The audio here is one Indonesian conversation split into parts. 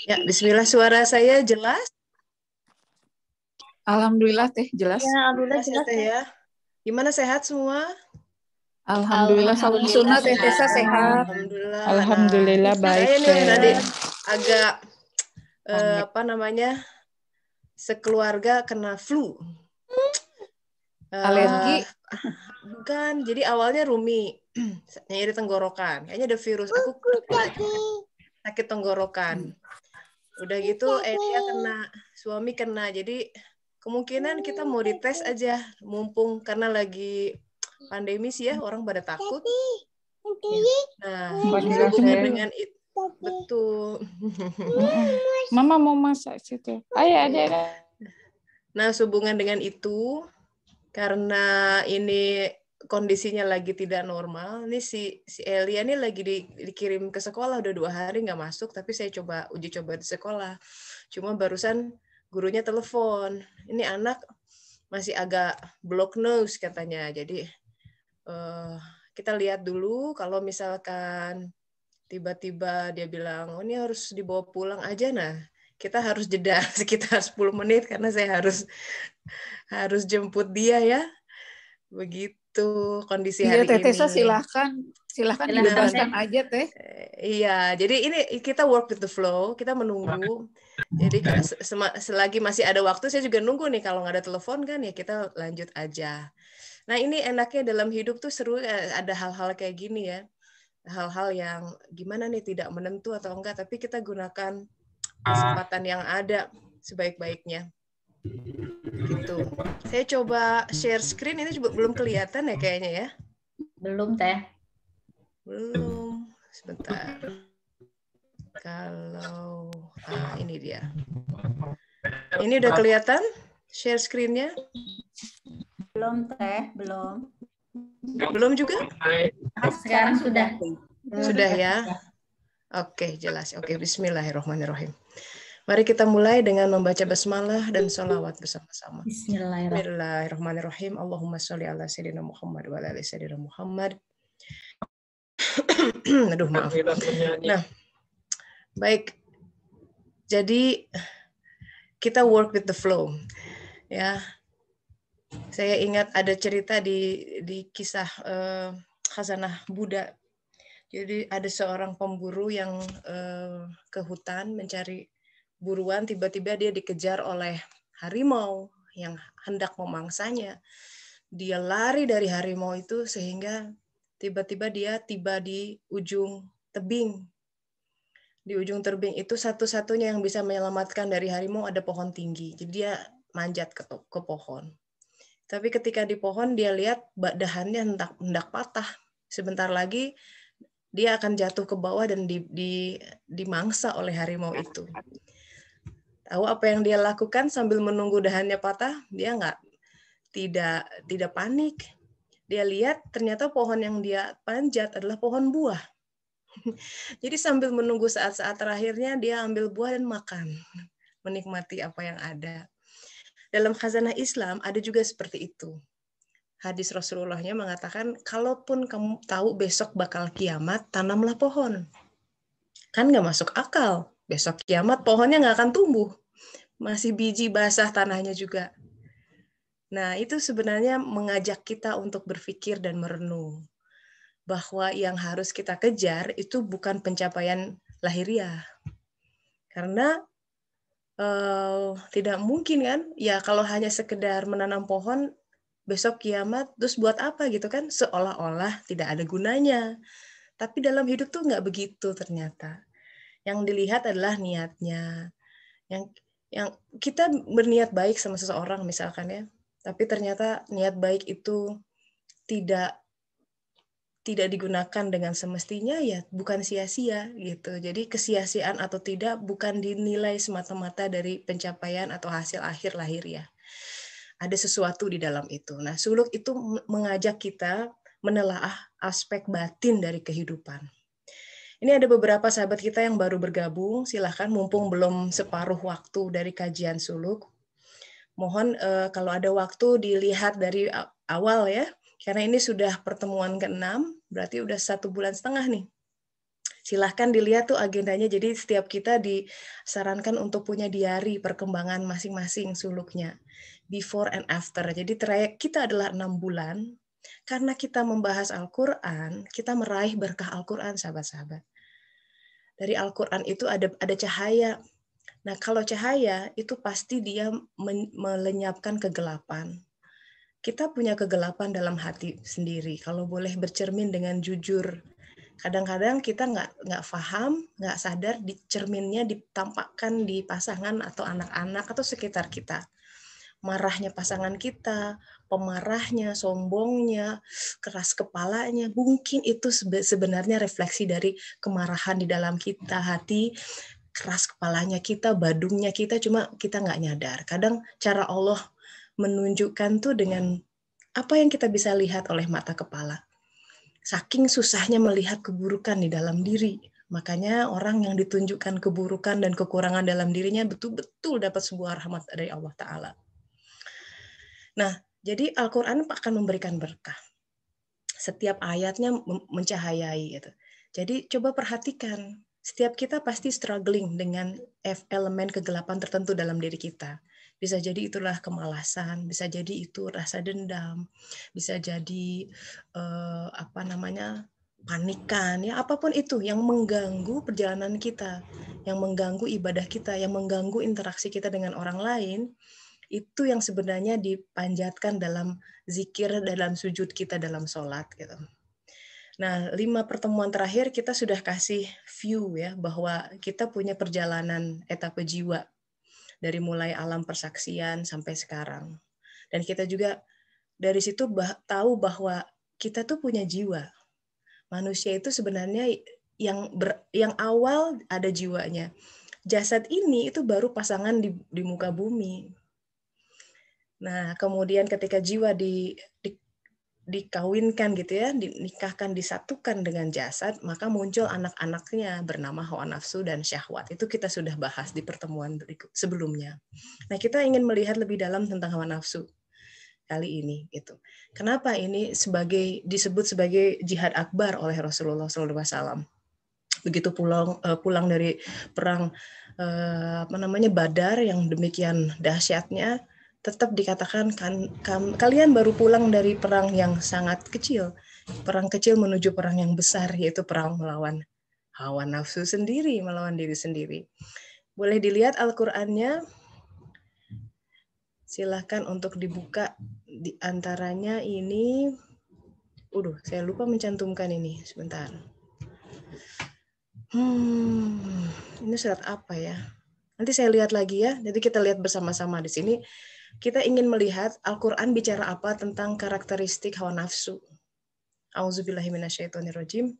Ya, bismillah, suara saya jelas? Alhamdulillah Teh, jelas. Ya, alhamdulillah Jelas ya, jelas Teh Teh. ya. Gimana, sehat semua? Alhamdulillah, salam Alhamdulillah sunnah Teh Tessa sehat. Alhamdulillah. Alhamdulillah Nah, baik, saya nih Teh. tadi agak Pamit. apa namanya, sekeluarga kena flu. Alergi. Bukan, jadi awalnya Rumi, nyeri tenggorokan. Kayaknya ada virus. Aku sakit tenggorokan. Udah gitu, dia kena, suami kena. Jadi kemungkinan kita mau dites aja, mumpung karena lagi pandemi sih ya, orang pada takut. Nah, sehubungan dengan itu, betul. Mama mau masak situ. Ayo, ada. Nah, sehubungan dengan itu, karena ini kondisinya lagi tidak normal, ini si Elia ini lagi dikirim ke sekolah, udah 2 hari nggak masuk, tapi saya uji coba di sekolah. Cuma barusan gurunya telepon, ini anak masih agak block nose katanya, jadi kita lihat dulu kalau misalkan tiba-tiba dia bilang, oh ini harus dibawa pulang aja, nah kita harus jeda sekitar 10 menit karena saya harus jemput dia ya. Begitu kondisi Iya hari Teh Tessa, ini. silahkan dibebaskan aja Teh. Iya, jadi ini kita work with the flow, kita menunggu. Jadi selagi masih ada waktu, saya juga nunggu nih, kalau nggak ada telepon kan ya kita lanjut aja. Nah ini enaknya dalam hidup tuh seru, ada hal-hal kayak gini ya. Hal-hal yang gimana nih, tidak menentu atau enggak, tapi kita gunakan kesempatan yang ada sebaik-baiknya. Gitu. Saya coba share screen, ini juga belum kelihatan ya kayaknya ya. Belum Teh. Belum. Sebentar. Kalau ini dia. Ini udah kelihatan share screen-nya? Belum Teh, belum. Belum juga? Sekarang sudah. Sudah ya. Oke, jelas. Oke, bismillahirrahmanirrahim. Mari kita mulai dengan membaca basmalah dan sholawat bersama-sama. Bismillahirrahmanirrahim. Allahumma sholli ala sayyidina Muhammad wa ala ali sayyidina Muhammad. Aduh, maaf. Nah, baik. Jadi kita work with the flow. Ya. Saya ingat ada cerita di kisah Khazanah Buddha. Jadi ada seorang pemburu yang ke hutan mencari buruan, tiba-tiba dia dikejar oleh harimau yang hendak memangsanya. Dia lari dari harimau itu sehingga tiba-tiba dia tiba di ujung tebing. Di ujung tebing itu satu-satunya yang bisa menyelamatkan dari harimau ada pohon tinggi. Jadi dia manjat ke pohon. Tapi ketika di pohon dia lihat dahannya hendak patah. Sebentar lagi dia akan jatuh ke bawah dan dimangsa oleh harimau itu. Tahu apa yang dia lakukan sambil menunggu dahannya patah? Dia tidak panik. Dia lihat ternyata pohon yang dia panjat adalah pohon buah. Jadi sambil menunggu saat-saat terakhirnya dia ambil buah dan makan. Menikmati apa yang ada. Dalam khazanah Islam ada juga seperti itu. Hadis Rasulullahnya mengatakan, kalaupun kamu tahu besok bakal kiamat, tanamlah pohon. Kan nggak masuk akal. Besok kiamat pohonnya nggak akan tumbuh. Masih biji basah tanahnya juga. Nah, itu sebenarnya mengajak kita untuk berpikir dan merenung. Bahwa yang harus kita kejar itu bukan pencapaian lahiriah. Karena tidak mungkin kan, ya kalau hanya sekedar menanam pohon, besok kiamat, terus buat apa gitu kan? Seolah-olah tidak ada gunanya. Tapi dalam hidup tuh nggak begitu ternyata. Yang dilihat adalah niatnya. Yang kita berniat baik sama seseorang misalkan ya, tapi ternyata niat baik itu tidak digunakan dengan semestinya, ya bukan sia-sia gitu. Jadi kesia-siaan atau tidak bukan dinilai semata-mata dari pencapaian atau hasil akhir lahiriah. Ada sesuatu di dalam itu. Nah, suluk itu mengajak kita menelaah aspek batin dari kehidupan. Ini ada beberapa sahabat kita yang baru bergabung, silahkan mumpung belum separuh waktu dari kajian suluk. Mohon kalau ada waktu dilihat dari awal ya, karena ini sudah pertemuan ke-6, berarti udah 1,5 bulan nih. Silahkan dilihat tuh agendanya. Jadi setiap kita disarankan untuk punya diary perkembangan masing-masing suluknya. Before and after. Jadi trayek kita adalah 6 bulan. Karena kita membahas Al-Quran, kita meraih berkah Al-Quran, sahabat-sahabat. Dari Al-Quran itu ada cahaya. Nah, kalau cahaya itu pasti dia melenyapkan kegelapan. Kita punya kegelapan dalam hati sendiri. Kalau boleh bercermin dengan jujur, kadang-kadang kita nggak paham, nggak sadar di cerminnya ditampakkan di pasangan atau anak-anak atau sekitar kita. Marahnya pasangan kita, pemarahnya, sombongnya, keras kepalanya, mungkin itu sebenarnya refleksi dari kemarahan di dalam kita, hati, keras kepalanya kita, badungnya kita, cuma kita nggak nyadar. Kadang cara Allah menunjukkan tuh dengan apa yang kita bisa lihat oleh mata kepala. Saking susahnya melihat keburukan di dalam diri. Makanya orang yang ditunjukkan keburukan dan kekurangan dalam dirinya betul-betul dapat sebuah rahmat dari Allah Ta'ala. Nah, jadi Al-Quran akan memberikan berkah. Setiap ayatnya mencahayai. Gitu. Jadi coba perhatikan. Setiap kita pasti struggling dengan elemen kegelapan tertentu dalam diri kita. Bisa jadi itulah kemalasan, bisa jadi itu rasa dendam, bisa jadi panikan, ya apapun itu yang mengganggu perjalanan kita, yang mengganggu ibadah kita, yang mengganggu interaksi kita dengan orang lain. Itu yang sebenarnya dipanjatkan dalam zikir, dalam sujud kita, dalam sholat. Gitu. Nah, 5 pertemuan terakhir kita sudah kasih view ya bahwa kita punya perjalanan etapa jiwa dari mulai alam persaksian sampai sekarang. Dan kita juga dari situ tahu bahwa kita tuh punya jiwa. Manusia itu sebenarnya yang awal ada jiwanya. Jasad ini itu baru pasangan di muka bumi. Nah, kemudian ketika jiwa dikawinkan gitu ya, dinikahkan, disatukan dengan jasad, maka muncul anak-anaknya bernama hawa nafsu dan syahwat. Itu kita sudah bahas di pertemuan sebelumnya. Nah, kita ingin melihat lebih dalam tentang hawa nafsu kali ini gitu. Kenapa ini disebut sebagai jihad akbar oleh Rasulullah SAW? Begitu pulang dari perang Badar yang demikian dahsyatnya, tetap dikatakan kalian baru pulang dari perang yang sangat kecil. Perang kecil menuju perang yang besar, yaitu perang melawan hawa nafsu sendiri, melawan diri sendiri. Boleh dilihat Al-Qur'annya. Silahkan untuk dibuka di antaranya ini. Saya lupa mencantumkan ini. Sebentar. Ini surat apa ya? Nanti saya lihat lagi ya. Jadi kita lihat bersama-sama di sini. Kita ingin melihat Al-Quran bicara apa tentang karakteristik hawa nafsu. A'udzubillahiminasyaitonirrajim.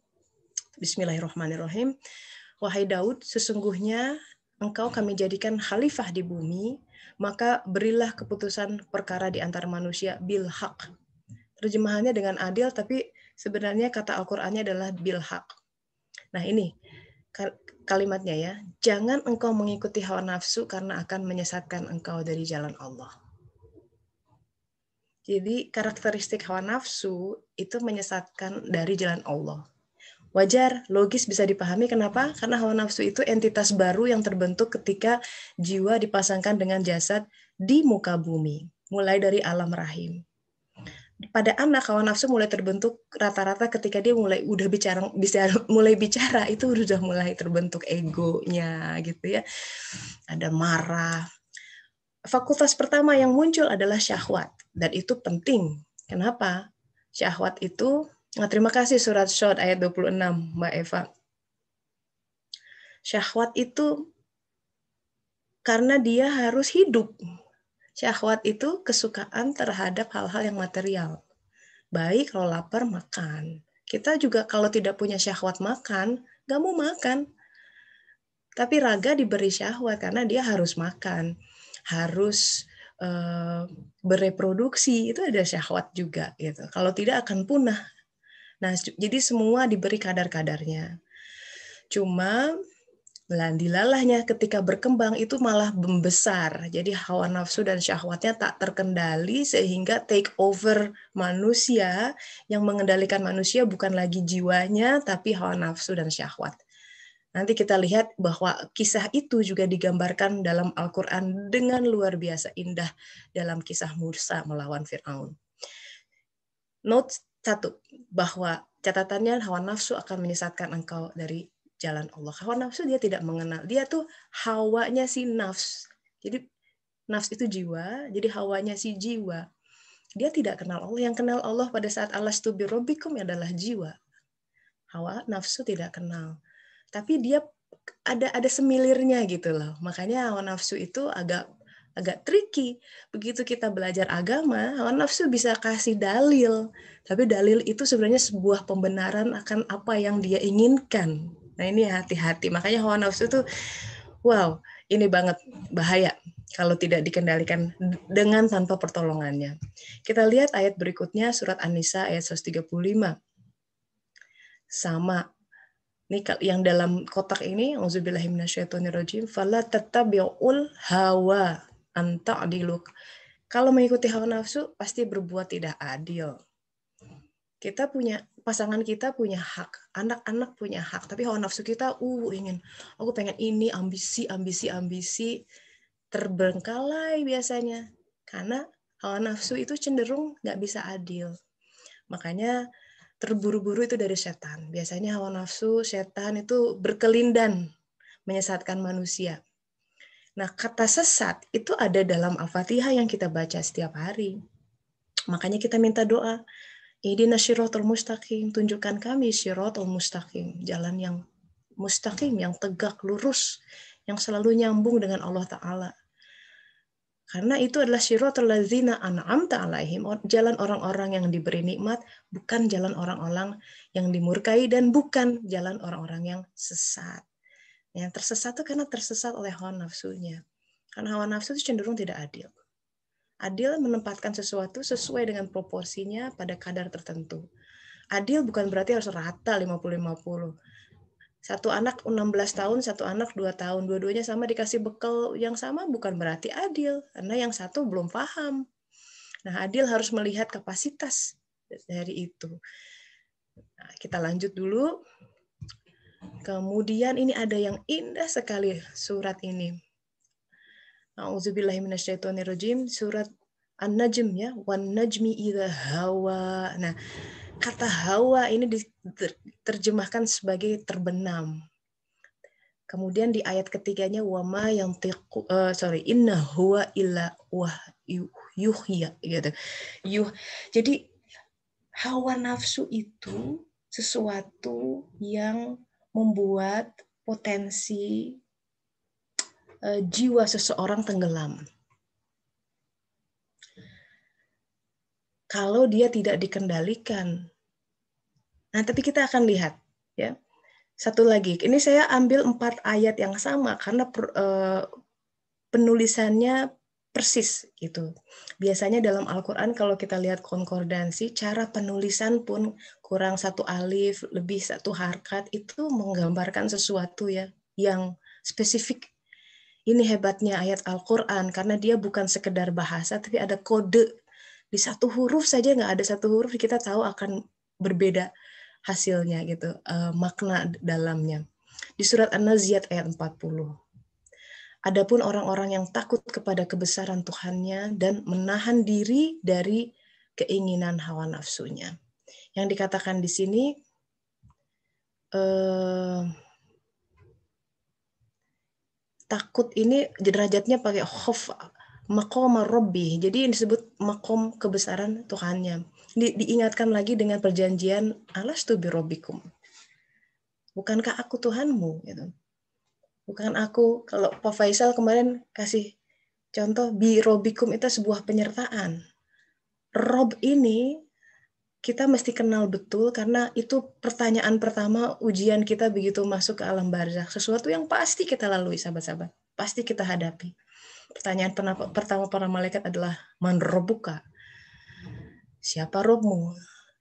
Bismillahirrahmanirrahim. Wahai Daud, sesungguhnya engkau kami jadikan khalifah di bumi, maka berilah keputusan perkara di antara manusia bil haq. Terjemahannya dengan adil, tapi sebenarnya kata Al-Qur'annya adalah bil haq. Nah, ini kalimatnya ya. Jangan engkau mengikuti hawa nafsu karena akan menyesatkan engkau dari jalan Allah. Jadi karakteristik hawa nafsu itu menyesatkan dari jalan Allah. Wajar, logis, bisa dipahami. Kenapa? Karena hawa nafsu itu entitas baru yang terbentuk ketika jiwa dipasangkan dengan jasad di muka bumi, mulai dari alam rahim. Pada anak, hawa nafsu mulai terbentuk rata-rata ketika dia mulai bicara, itu sudah mulai terbentuk egonya gitu ya. Ada marah. Fakultas pertama yang muncul adalah syahwat, dan itu penting. Kenapa? Syahwat itu, terima kasih surat Syod ayat 26, Mbak Eva. Syahwat itu karena dia harus hidup. Syahwat itu kesukaan terhadap hal-hal yang material. Baik kalau lapar, makan. Kita juga kalau tidak punya syahwat makan, nggak mau makan. Tapi raga diberi syahwat karena dia harus makan, harus bereproduksi, itu ada syahwat juga gitu. Kalau tidak akan punah. Nah, jadi semua diberi kadar-kadarnya. Cuma dilalahnya ketika berkembang itu malah membesar. Jadi hawa nafsu dan syahwatnya tak terkendali sehingga take over manusia. Yang mengendalikan manusia bukan lagi jiwanya, tapi hawa nafsu dan syahwat. Nanti kita lihat bahwa kisah itu juga digambarkan dalam Al-Quran dengan luar biasa indah dalam kisah Musa melawan Fir'aun. Note 1, bahwa catatannya hawa nafsu akan menyesatkan engkau dari jalan Allah. Hawa nafsu dia tidak mengenal. Dia tuh hawanya si nafs. Jadi nafs itu jiwa, jadi hawanya si jiwa. Dia tidak kenal Allah. Yang kenal Allah pada saat alastu birabbikum adalah jiwa. Hawa nafsu tidak kenal. Tapi dia ada semilirnya gitu loh. Makanya hawa nafsu itu agak tricky. Begitu kita belajar agama, hawa nafsu bisa kasih dalil. Tapi dalil itu sebenarnya sebuah pembenaran akan apa yang dia inginkan. Nah ini hati-hati. Makanya hawa nafsu itu, wow, ini banget bahaya kalau tidak dikendalikan dengan tanpa pertolongannya. Kita lihat ayat berikutnya, surat An-Nisa ayat 135. Sama. Ini yang dalam kotak ini, auzubillahi minasyaitonirrajim, fala tattabi'ul hawa an ta'dilu. Kalau mengikuti hawa nafsu pasti berbuat tidak adil. Kita punya, pasangan kita punya hak, anak-anak punya hak, tapi hawa nafsu kita ingin, aku pengen ini, ambisi, terbengkalai biasanya. Karena hawa nafsu itu cenderung nggak bisa adil. Makanya terburu-buru itu dari setan. Biasanya hawa nafsu, setan itu berkelindan menyesatkan manusia. Nah, kata sesat itu ada dalam Al-Fatihah yang kita baca setiap hari. Makanya kita minta doa, ihdinas syiratal mustaqim, tunjukkan kami syiratal mustaqim, jalan yang mustaqim, yang tegak, lurus, yang selalu nyambung dengan Allah Ta'ala. Karena itu adalah syiratal ladzina an'amta alaihim, jalan orang-orang yang diberi nikmat, bukan jalan orang-orang yang dimurkai dan bukan jalan orang-orang yang sesat. Yang tersesat itu karena tersesat oleh hawa nafsunya. Karena hawa nafsu itu cenderung tidak adil. Adil menempatkan sesuatu sesuai dengan proporsinya pada kadar tertentu. Adil bukan berarti harus rata 50-50. Satu anak 16 tahun, satu anak 2 tahun. Dua-duanya sama dikasih bekal yang sama bukan berarti adil. Karena yang satu belum paham. Nah, adil harus melihat kapasitas dari itu. Nah, kita lanjut dulu. Kemudian ini ada yang indah sekali surat ini. A'udzubillahi minasyaitonirrajim. Surat An-Najm ya. Wan najmi idza hawa. Nah, kata hawa ini diterjemahkan sebagai terbenam. Kemudian di ayat ketiganya wama yang inna huwa illa yuhya gitu. Jadi hawa nafsu itu sesuatu yang membuat potensi jiwa seseorang tenggelam. Kalau dia tidak dikendalikan. Nah, tapi kita akan lihat ya. Satu lagi, ini saya ambil 4 ayat yang sama karena penulisannya persis gitu. Biasanya dalam Al-Quran kalau kita lihat konkordansi, cara penulisan pun kurang 1 alif, lebih 1 harkat, itu menggambarkan sesuatu ya yang spesifik. Ini hebatnya ayat Al-Quran, karena dia bukan sekedar bahasa, tapi ada kode. Di 1 huruf saja nggak ada 1 huruf, kita tahu akan berbeda hasilnya gitu, makna dalamnya. Di surat An-Naziat ayat 40. Adapun orang-orang yang takut kepada kebesaran Tuhannya dan menahan diri dari keinginan hawa nafsunya. Yang dikatakan di sini takut ini derajatnya pakai khof, maqam rabbi. Jadi yang disebut maqam kebesaran Tuhannya. Diingatkan lagi dengan perjanjian alastu birabbikum. Bukankah aku Tuhanmu gitu. Bukan aku, kalau Pak Faisal kemarin kasih contoh birabbikum itu sebuah penyertaan. Rob ini kita mesti kenal betul karena itu pertanyaan pertama ujian kita begitu masuk ke alam barzakh. Sesuatu yang pasti kita lalui sahabat-sahabat. Pasti kita hadapi. Pertanyaan pertama para malaikat adalah man rabbuka? Siapa Robmu?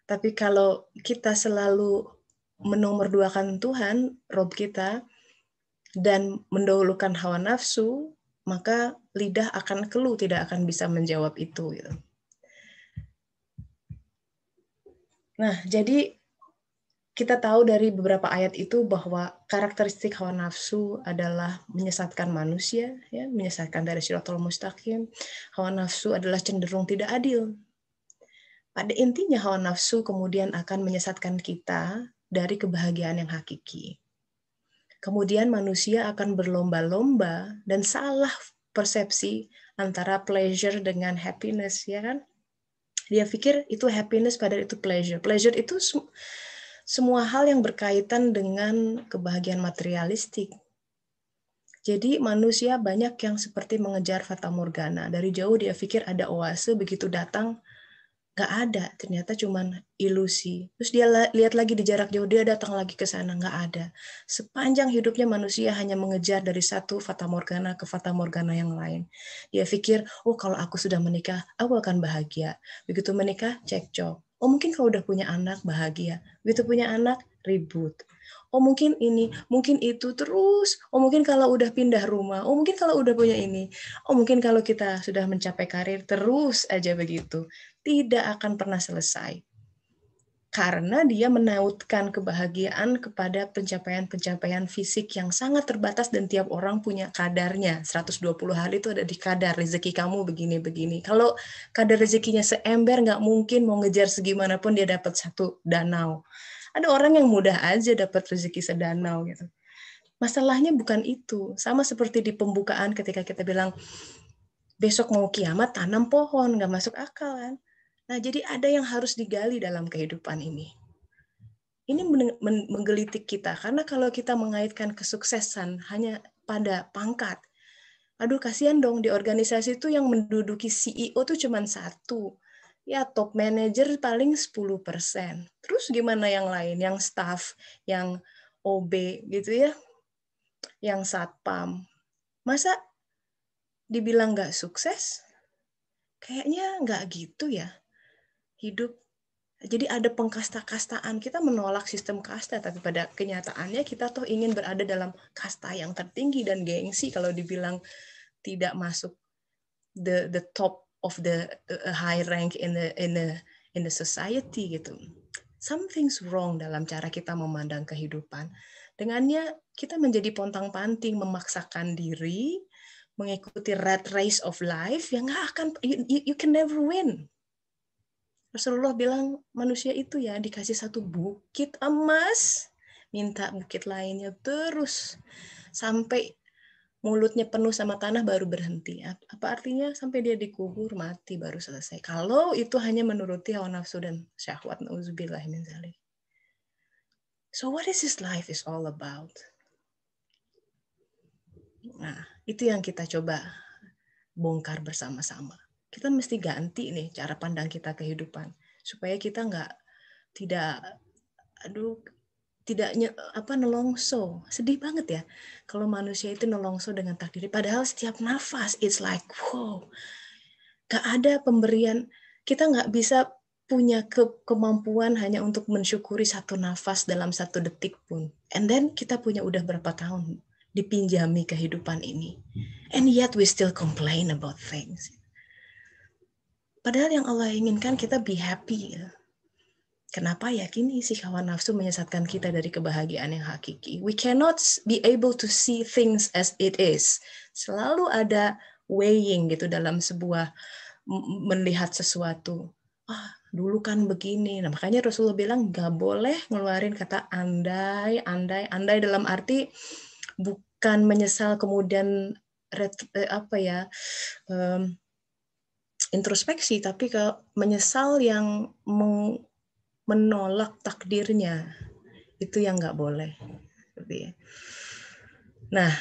Tapi kalau kita selalu menomorduakan Tuhan, Rob kita, dan mendahulukan hawa nafsu, maka lidah akan keluh, tidak akan bisa menjawab itu. Gitu. Nah, jadi kita tahu dari beberapa ayat itu bahwa karakteristik hawa nafsu adalah menyesatkan manusia, ya, menyesatkan dari Shirathul Mustaqim. Hawa nafsu adalah cenderung tidak adil. Pada intinya hawa nafsu kemudian akan menyesatkan kita dari kebahagiaan yang hakiki. Kemudian manusia akan berlomba-lomba dan salah persepsi antara pleasure dengan happiness, ya kan? Dia pikir itu happiness padahal itu pleasure. Pleasure itu semua hal yang berkaitan dengan kebahagiaan materialistik. Jadi manusia banyak yang seperti mengejar fata morgana. Dari jauh dia pikir ada oase, begitu datang nggak ada, ternyata cuman ilusi. Terus dia lihat lagi di jarak jauh, dia datang lagi ke sana, nggak ada. Sepanjang hidupnya manusia hanya mengejar dari satu fata morgana ke fata morgana yang lain. Dia pikir, oh kalau aku sudah menikah, aku akan bahagia. Begitu menikah, cekcok. Oh mungkin kalau udah punya anak, bahagia. Begitu punya anak, ribut. Oh mungkin ini, mungkin itu terus. Oh mungkin kalau udah pindah rumah. Oh mungkin kalau udah punya ini. Oh mungkin kalau kita sudah mencapai karir, terus aja begitu. Tidak akan pernah selesai. Karena dia menautkan kebahagiaan kepada pencapaian-pencapaian fisik yang sangat terbatas dan tiap orang punya kadarnya. 120 hari itu ada di kadar, rezeki kamu begini-begini. Kalau kadar rezekinya seember, nggak mungkin mau ngejar segimanapun dia dapat satu danau. Ada orang yang mudah aja dapat rezeki sedanau gitu. Masalahnya bukan itu. Sama seperti di pembukaan ketika kita bilang, besok mau kiamat, tanam pohon, nggak masuk akal kan. Nah, jadi ada yang harus digali dalam kehidupan ini. Ini menggelitik kita, karena kalau kita mengaitkan kesuksesan hanya pada pangkat, aduh kasihan dong, di organisasi itu yang menduduki CEO tuh cuma satu. Ya, top manager paling 10%. Terus gimana yang lain, yang staff, yang OB gitu ya, yang satpam. Masa dibilang nggak sukses? Kayaknya nggak gitu ya. Hidup. Jadi ada pengkasta-kastaan. Kita menolak sistem kasta, tapi pada kenyataannya kita tuh ingin berada dalam kasta yang tertinggi dan gengsi kalau dibilang tidak masuk the top of the high rank in the society gitu. Something's wrong dalam cara kita memandang kehidupan. Dengannya kita menjadi pontang-panting, memaksakan diri, mengikuti rat race of life yang nggak akan, you can never win. Rasulullah bilang manusia itu ya dikasih satu bukit emas, minta bukit lainnya terus sampai mulutnya penuh sama tanah baru berhenti. Apa artinya? Sampai dia dikubur mati baru selesai. Kalau itu hanya menuruti hawa nafsu dan syahwat, nauzubillah min dzalik. So what is this life is all about? Nah, itu yang kita coba bongkar bersama-sama. Kita mesti ganti nih cara pandang kita kehidupan supaya kita tidak nelongso. Sedih banget ya kalau manusia itu nelongso dengan takdir. Padahal setiap nafas it's like wow, gak ada pemberian. Kita nggak bisa punya kemampuan hanya untuk mensyukuri satu nafas dalam satu detik pun. And then kita punya udah berapa tahun dipinjami kehidupan ini. And yet we still complain about things. Padahal yang Allah inginkan kita be happy. Kenapa yakini si hawa nafsu menyesatkan kita dari kebahagiaan yang hakiki? We cannot be able to see things as it is. Selalu ada weighing gitu dalam sebuah melihat sesuatu. Dulu kan begini. Nah, makanya Rasulullah bilang nggak boleh ngeluarin kata andai dalam arti bukan menyesal kemudian introspeksi, tapi kalau menyesal yang menolak takdirnya, itu yang nggak boleh. Nah,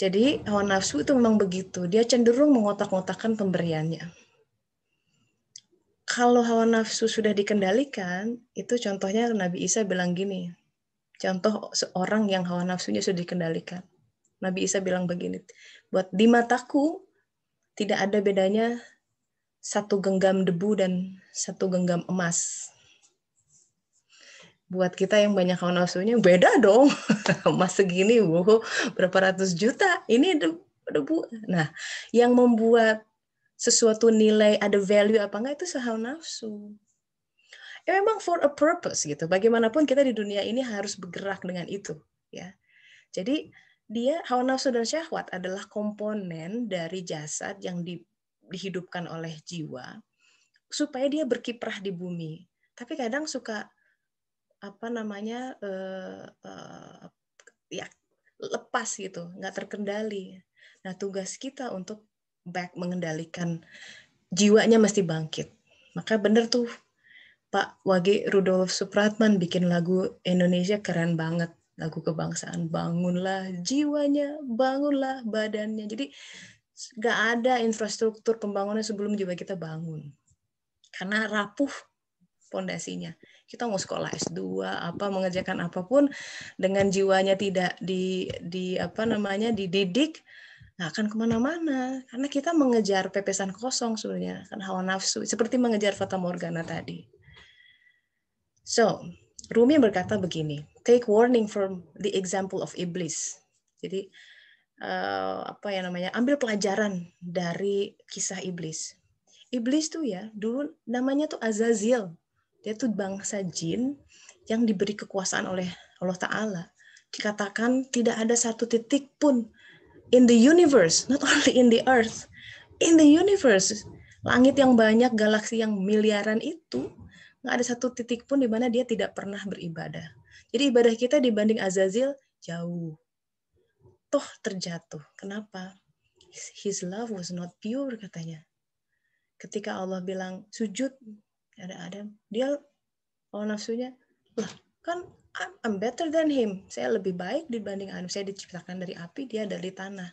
jadi hawa nafsu itu memang begitu. Dia cenderung mengotak-ngotakkan pemberiannya. Kalau hawa nafsu sudah dikendalikan, itu contohnya Nabi Isa bilang gini. Contoh seorang yang hawa nafsunya sudah dikendalikan. Nabi Isa bilang begini, buat di mataku tidak ada bedanya satu genggam debu dan satu genggam emas. Buat kita yang banyak hawa nafsunya, beda dong. Emas segini, berapa ratus juta. Ini debu. Nah, yang membuat sesuatu nilai, ada value apa enggak, itu hawa nafsu. memang for a purpose gitu. Bagaimanapun kita di dunia ini harus bergerak dengan itu, ya. Jadi hawa nafsu dan syahwat adalah komponen dari jasad yang dihidupkan oleh jiwa supaya dia berkiprah di bumi. Tapi kadang suka ya lepas gitu, nggak terkendali. Nah, tugas kita untuk mengendalikan jiwanya mesti bangkit. Maka bener tuh Pak Wage Rudolf Supratman bikin lagu Indonesia keren banget. Lagu kebangsaan, bangunlah jiwanya, bangunlah badannya. Jadi nggak ada infrastruktur pembangunan sebelum jiwa kita bangun. Karena rapuh fondasinya. Kita mau sekolah S2, mengerjakan apapun dengan jiwanya tidak dididik, nggak akan kemana-mana. Karena kita mengejar pepesan kosong sebenarnya, kan hawa nafsu, seperti mengejar fata morgana tadi. So, Rumi berkata begini, take warning from the example of iblis. Jadi ambil pelajaran dari kisah iblis. Iblis tuh ya, dulu namanya tuh Azazil. Dia tuh bangsa jin yang diberi kekuasaan oleh Allah Ta'ala. Dikatakan tidak ada satu titik pun in the universe, not only in the earth, in the universe, langit yang banyak, galaksi yang miliaran itu, nggak ada satu titik pun di mana dia tidak pernah beribadah. Jadi ibadah kita dibanding Azazil jauh. Toh terjatuh. Kenapa? His love was not pure, katanya. Ketika Allah bilang sujud, ada Adam, dia nafsunya, lah kan I'm better than him. Saya lebih baik dibanding Adam. Saya diciptakan dari api, dia dari tanah.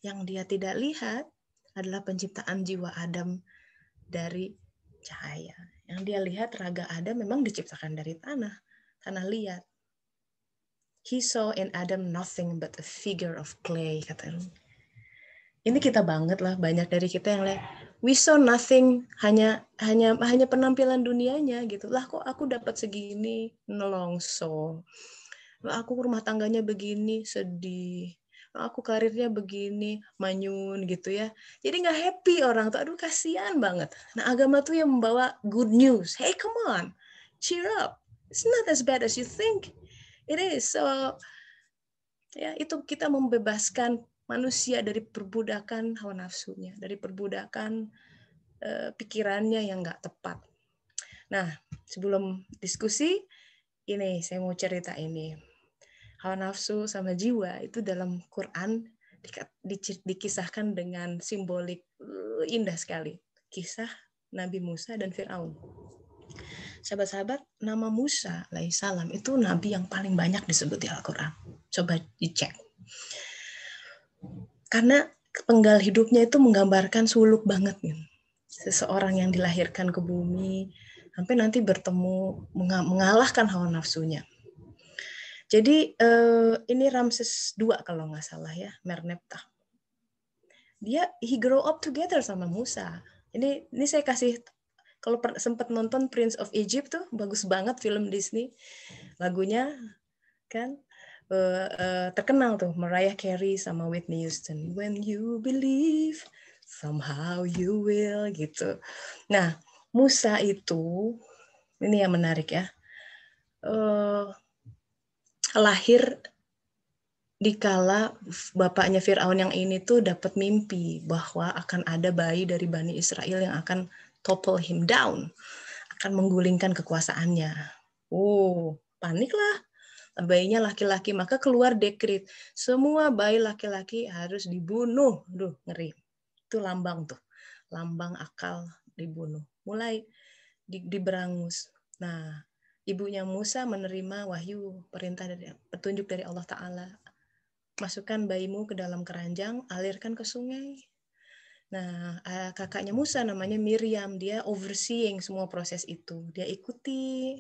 Yang dia tidak lihat adalah penciptaan jiwa Adam dari cahaya. Yang dia lihat raga Adam memang diciptakan dari tanah liat. He saw in Adam nothing but a figure of clay, kata Rumi. Ini kita banget lah, banyak dari kita yang lihat we saw nothing, hanya penampilan dunianya gitu. Lah kok aku dapat segini, nelongso. Lah aku rumah tangganya begini, sedih. Lah aku karirnya begini, manyun gitu ya. Jadi nggak happy orang tuh, aduh kasihan banget. Nah agama tuh yang membawa good news. Hey come on, cheer up. It's not as bad as you think. It is. So ya itu kita membebaskan manusia dari perbudakan hawa nafsunya, dari perbudakan pikirannya yang nggak tepat. Nah, sebelum diskusi, ini saya mau cerita ini. Hawa nafsu sama jiwa itu dalam Quran dikisahkan dengan simbolik indah sekali. Kisah Nabi Musa dan Fir'aun. Sahabat-sahabat, nama Musa alaihissalam itu nabi yang paling banyak disebut di Al-Quran. Coba dicek. Karena penggal hidupnya itu menggambarkan suluk banget nih. Seseorang yang dilahirkan ke bumi sampai nanti bertemu mengalahkan hawa nafsunya. Jadi ini Ramses II kalau nggak salah ya, Merneptah. He grow up together sama Musa. Ini saya kasih, kalau sempat nonton Prince of Egypt tuh bagus banget film Disney, lagunya kan terkenal tuh, Mariah Carey sama Whitney Houston. When you believe, somehow you will, gitu. Nah, Musa itu, ini yang menarik ya, lahir dikala bapaknya Fir'aun yang ini tuh dapat mimpi bahwa akan ada bayi dari Bani Israel yang akan topple him down, akan menggulingkan kekuasaannya. Paniklah. Bayinya laki-laki, maka keluar dekret semua bayi laki-laki harus dibunuh. Ngeri. Itu lambang tuh, lambang akal dibunuh. Mulai diberangus. Nah, ibunya Musa menerima wahyu, petunjuk dari Allah Ta'ala. Masukkan bayimu ke dalam keranjang, alirkan ke sungai. Nah, kakaknya Musa namanya Miriam, dia overseeing semua proses itu. Dia ikuti.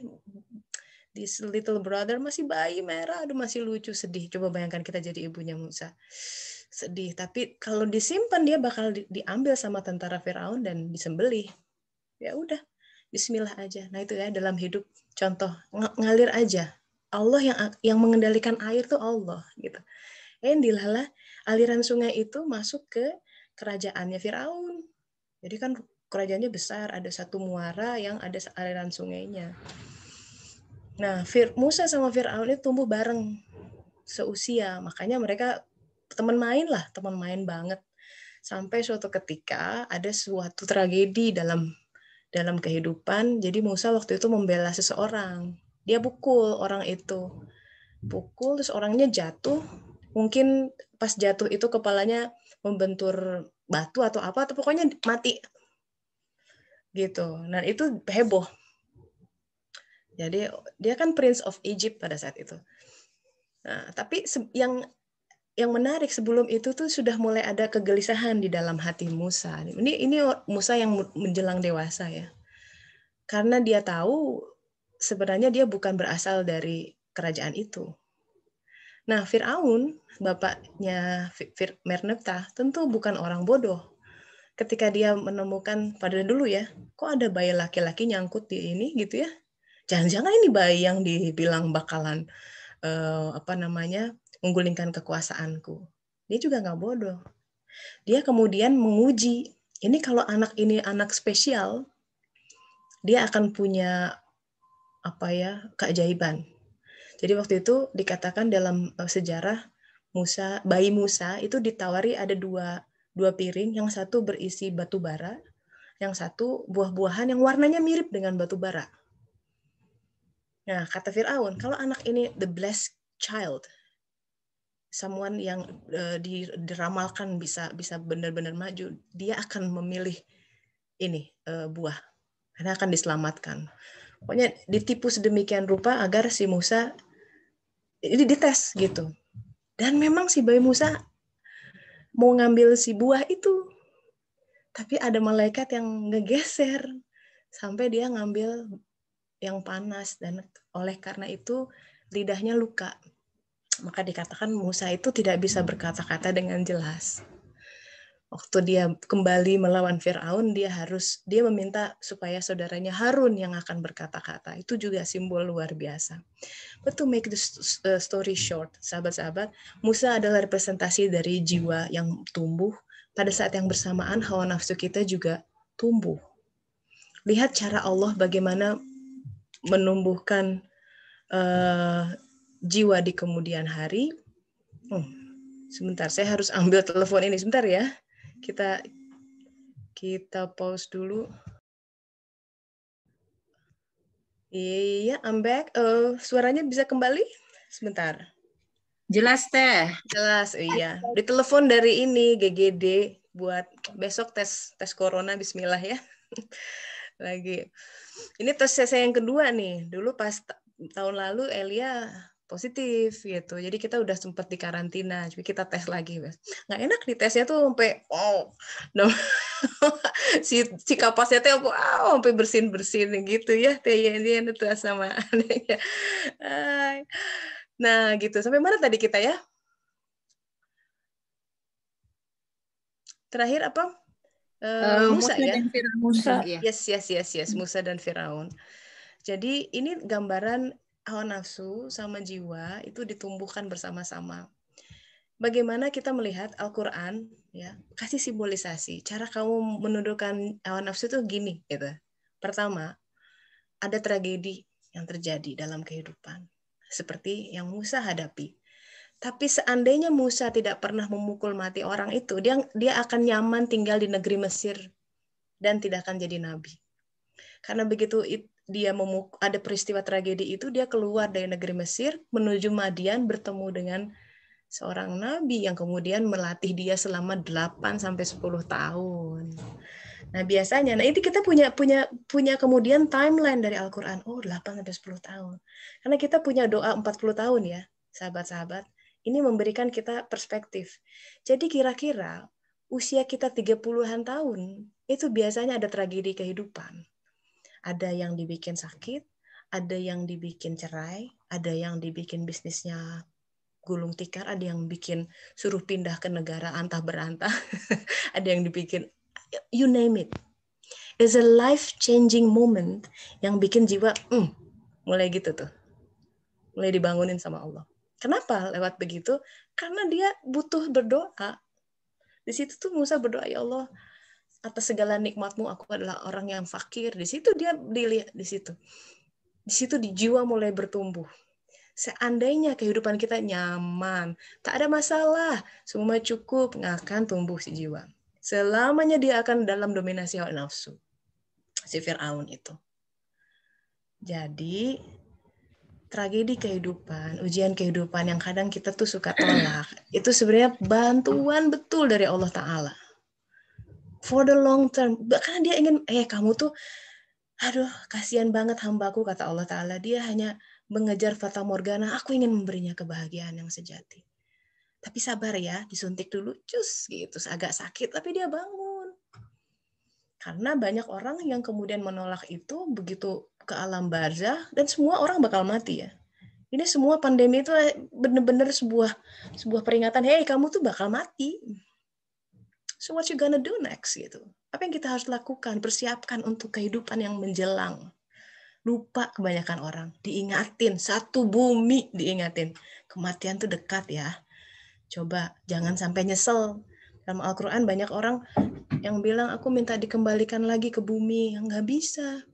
This little brother masih bayi merah, masih lucu, sedih. Coba bayangkan kita jadi ibunya Musa. Sedih, tapi kalau disimpan dia bakal diambil sama tentara Firaun dan disembelih. Ya udah, bismillah aja. Nah itu ya dalam hidup, contoh ngalir aja. Allah yang mengendalikan air tuh Allah gitu. Dilalah aliran sungai itu masuk ke kerajaannya Firaun. Jadi kan kerajaannya besar, ada satu muara yang ada aliran sungainya. Nah, Musa sama Fir'aun itu tumbuh bareng seusia, makanya mereka teman main banget. Sampai suatu ketika ada suatu tragedi dalam kehidupan. Jadi Musa waktu itu membela seseorang. Dia pukul orang itu. Pukul terus orangnya jatuh. Mungkin pas jatuh itu kepalanya membentur batu atau apa, atau pokoknya mati. Gitu. Nah, itu heboh. Jadi dia kan Prince of Egypt pada saat itu. Nah, tapi yang menarik sebelum itu tuh sudah mulai ada kegelisahan di dalam hati Musa. Ini Musa yang menjelang dewasa ya. Karena dia tahu sebenarnya dia bukan berasal dari kerajaan itu. Nah, Fir'aun, bapaknya Merneptah, tentu bukan orang bodoh. Ketika dia menemukan, pada dulu ya, kok ada bayi laki-laki nyangkut di ini gitu ya. Jangan-jangan ini bayi yang dibilang bakalan menggulingkan kekuasaanku. Dia juga nggak bodoh. Dia kemudian menguji, ini kalau anak ini anak spesial, dia akan punya keajaiban. Jadi waktu itu dikatakan dalam sejarah bayi Musa itu ditawari ada dua piring, yang satu berisi batu bara, yang satu buah-buahan yang warnanya mirip dengan batu bara. Nah, kata Fir'aun, kalau anak ini the blessed child, someone yang diramalkan bisa benar-benar maju, dia akan memilih ini buah, karena akan diselamatkan. Pokoknya ditipu sedemikian rupa agar si Musa ini dites gitu. Dan memang si bayi Musa mau ngambil si buah itu, tapi ada malaikat yang ngegeser sampai dia ngambil yang panas, dan oleh karena itu lidahnya luka. Maka dikatakan Musa itu tidak bisa berkata-kata dengan jelas. Waktu dia kembali melawan Fir'aun, dia meminta supaya saudaranya Harun yang akan berkata-kata. Itu juga simbol luar biasa. But to make the story short, sahabat-sahabat, Musa adalah representasi dari jiwa yang tumbuh. Pada saat yang bersamaan, hawa nafsu kita juga tumbuh. Lihat cara Allah bagaimana menumbuhkan jiwa di kemudian hari. Sebentar, saya harus ambil telepon ini sebentar ya. Kita pause dulu. Iya, I'm back. Suaranya bisa kembali? Sebentar. Jelas teh. Jelas, iya. Ditelepon dari ini GGD buat besok tes corona. Bismillah ya. Lagi. Ini tes saya yang kedua nih. Dulu pas tahun lalu Elia positif gitu. Jadi kita udah sempat di karantina. Jadi kita tes lagi. Nggak enak nih tesnya tuh sampai si kapasnya tuh sampai bersin gitu ya. Ini tuh sama adanya. Nah gitu. Sampai mana tadi kita ya? Terakhir apa? Musa ya? Dan Musa. Yes. Musa dan Firaun. Jadi ini gambaran hawa nafsu sama jiwa itu ditumbuhkan bersama-sama. Bagaimana kita melihat Al-Quran, ya, kasih simbolisasi. Cara kamu menundukkan hawa nafsu itu gini, gitu. Pertama, ada tragedi yang terjadi dalam kehidupan, seperti yang Musa hadapi. Tapi seandainya Musa tidak pernah memukul mati orang itu, dia akan nyaman tinggal di negeri Mesir dan tidak akan jadi nabi. Karena begitu dia ada peristiwa tragedi itu, dia keluar dari negeri Mesir menuju Madian, bertemu dengan seorang nabi yang kemudian melatih dia selama 8-10 tahun. Nah, biasanya ini kita punya kemudian timeline dari Al-Qur'an. 8-10 tahun. Karena kita punya doa 40 tahun ya, sahabat-sahabat. Ini memberikan kita perspektif. Jadi kira-kira usia kita 30-an tahun, itu biasanya ada tragedi kehidupan. Ada yang dibikin sakit, ada yang dibikin cerai, ada yang dibikin bisnisnya gulung tikar, ada yang bikin suruh pindah ke negara antah berantah, ada yang dibikin, you name it. It's a life-changing moment yang bikin jiwa mulai gitu tuh. Mulai dibangunin sama Allah. Kenapa lewat begitu? Karena dia butuh berdoa. Di situ tuh Musa berdoa, ya Allah, atas segala nikmatmu aku adalah orang yang fakir. Di situ dia dilihat, di situ di jiwa mulai bertumbuh. Seandainya kehidupan kita nyaman, tak ada masalah, semua cukup, nggak akan tumbuh si jiwa. Selamanya dia akan dalam dominasi hawa nafsu. Si Fir'aun itu. Jadi, tragedi kehidupan, ujian kehidupan yang kadang kita tuh suka tolak, itu sebenarnya bantuan betul dari Allah Ta'ala. For the long term. Karena dia ingin, kamu tuh, aduh, kasihan banget hambaku, kata Allah Ta'ala. Dia hanya mengejar fata morgana, aku ingin memberinya kebahagiaan yang sejati. Tapi sabar ya, disuntik dulu, cus, gitu, agak sakit, tapi dia bangun. Karena banyak orang yang kemudian menolak itu begitu ke alam barzah, dan semua orang bakal mati ya. Ini semua pandemi itu benar-benar sebuah peringatan, hey, kamu tuh bakal mati. So what you gonna do next gitu? Apa yang kita harus lakukan? Persiapkan untuk kehidupan yang menjelang. Lupa kebanyakan orang, diingatin, satu bumi diingatin. Kematian tuh dekat ya. Coba jangan sampai nyesel. Dalam Al-Quran banyak orang yang bilang, aku minta dikembalikan lagi ke bumi. Nggak bisa.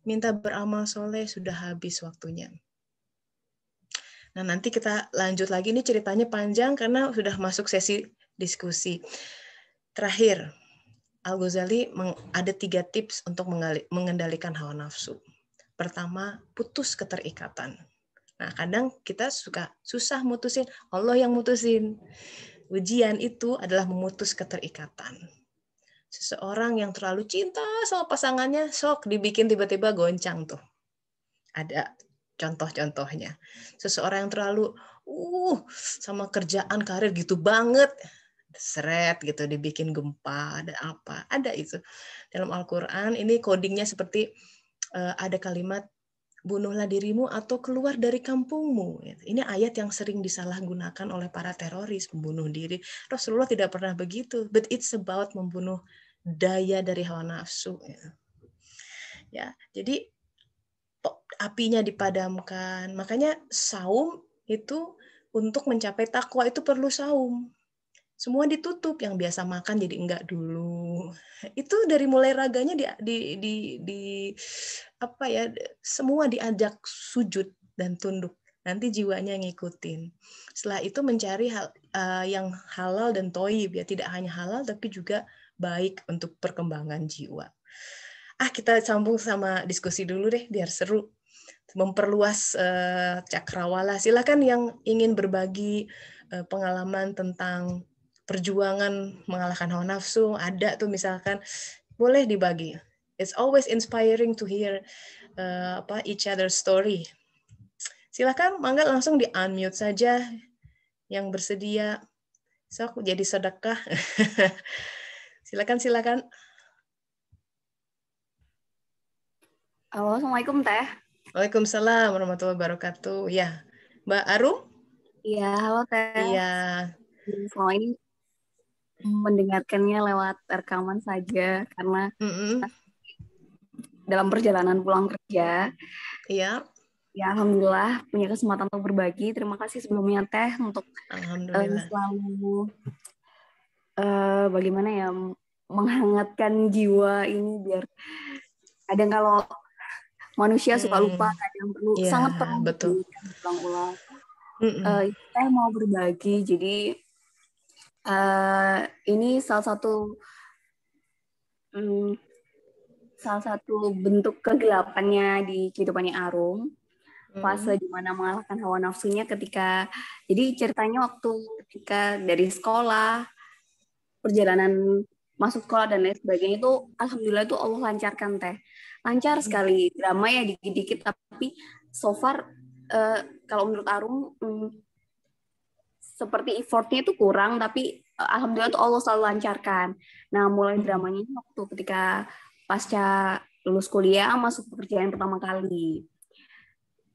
Minta beramal soleh, sudah habis waktunya. Nah, nanti kita lanjut lagi. Ini ceritanya panjang karena sudah masuk sesi diskusi. Terakhir, Al-Ghazali ada 3 tips untuk mengendalikan hawa nafsu. Pertama, putus keterikatan. Nah, kadang kita susah mutusin, Allah yang mutusin. Ujian itu adalah memutus keterikatan. Seseorang yang terlalu cinta sama pasangannya, sok dibikin tiba-tiba goncang tuh. Ada contoh-contohnya. Seseorang yang terlalu sama kerjaan, karir gitu banget, seret gitu, dibikin gempa, ada apa, ada itu. Dalam Al-Quran ini codingnya seperti ada kalimat, bunuhlah dirimu atau keluar dari kampungmu. Ini ayat yang sering disalahgunakan oleh para teroris, membunuh diri. Rasulullah tidak pernah begitu, but it's about membunuh daya dari hawa nafsu. Ya, jadi apinya dipadamkan. Makanya saum itu untuk mencapai takwa itu perlu saum. Semua ditutup, yang biasa makan jadi enggak dulu. Itu dari mulai raganya apa ya, semua diajak sujud dan tunduk. Nanti jiwanya ngikutin. Setelah itu mencari hal yang halal dan thayyib ya, tidak hanya halal tapi juga baik untuk perkembangan jiwa. Kita sambung sama diskusi dulu deh biar seru. Memperluas cakrawala. Silakan yang ingin berbagi pengalaman tentang perjuangan mengalahkan hawa nafsu, ada tuh misalkan, boleh dibagi. It's always inspiring to hear each other's story. Silakan, mangga langsung di unmute saja yang bersedia. Sok jadi sedekah. Silakan. Halo, Assalamualaikum Teh. Waalaikumsalam warahmatullahi wabarakatuh. Ya, Mbak Arum? Iya, halo Teh. Iya. Selama ini mendengarkannya lewat rekaman saja karena dalam perjalanan pulang kerja. Iya. Ya, alhamdulillah punya kesempatan untuk berbagi. Terima kasih sebelumnya Teh untuk selalu bagaimana ya menghangatkan jiwa ini, biar kadang kalau manusia suka lupa, kadang perlu sangat perlu ulang-ulang. Teh mau berbagi, jadi ini salah satu bentuk kegelapannya di kehidupannya Arum, fase di mana mengalahkan hawa nafsunya jadi ceritanya waktu ketika dari sekolah, perjalanan masuk sekolah dan lain sebagainya itu alhamdulillah itu Allah lancarkan Teh. Lancar sekali, drama ya dikit-dikit, tapi so far kalau menurut Arum seperti effortnya itu kurang, tapi alhamdulillah tuh Allah selalu lancarkan. Nah, mulai dramanya waktu ketika pasca lulus kuliah masuk pekerjaan pertama kali.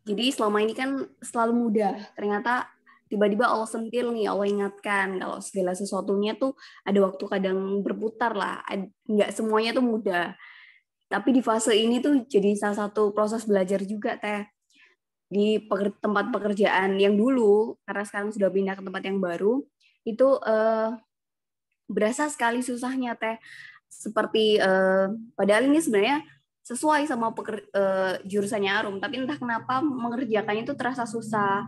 Jadi selama ini kan selalu mudah, ternyata tiba-tiba Allah sentil nih, Allah ingatkan kalau segala sesuatunya tuh ada waktu kadang berputar lah, nggak semuanya tuh mudah. Tapi di fase ini tuh jadi salah satu proses belajar juga Teh. Di tempat pekerjaan yang dulu, karena sekarang sudah pindah ke tempat yang baru, itu berasa sekali susahnya Teh. seperti padahal ini sebenarnya sesuai sama jurusannya Arum, tapi entah kenapa mengerjakannya itu terasa susah,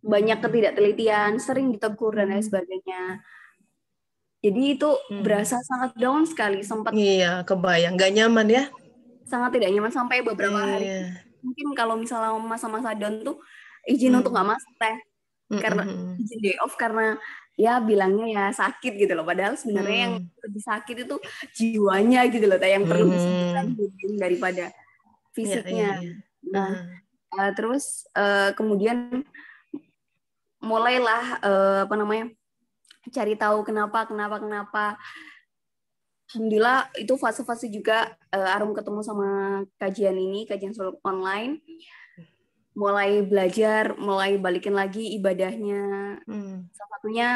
banyak ketidaktelitian, sering ditegur dan lain sebagainya. Jadi itu berasa sangat down sekali, sempat Iya, kebayang, nggak nyaman ya? sangat tidak nyaman sampai beberapa hari. Mungkin kalau misalnya masa-masa down tuh izin untuk nggak masuk teh, karena izin day off karena ya bilangnya ya sakit gitu loh. Padahal sebenarnya yang lebih sakit itu jiwanya gitu loh, yang perlu disembuhkan daripada fisiknya. Nah, terus kemudian mulailah cari tahu kenapa. Alhamdulillah itu fase-fase juga Arum ketemu sama kajian suluk online, mulai belajar, mulai balikin lagi ibadahnya. Salah satunya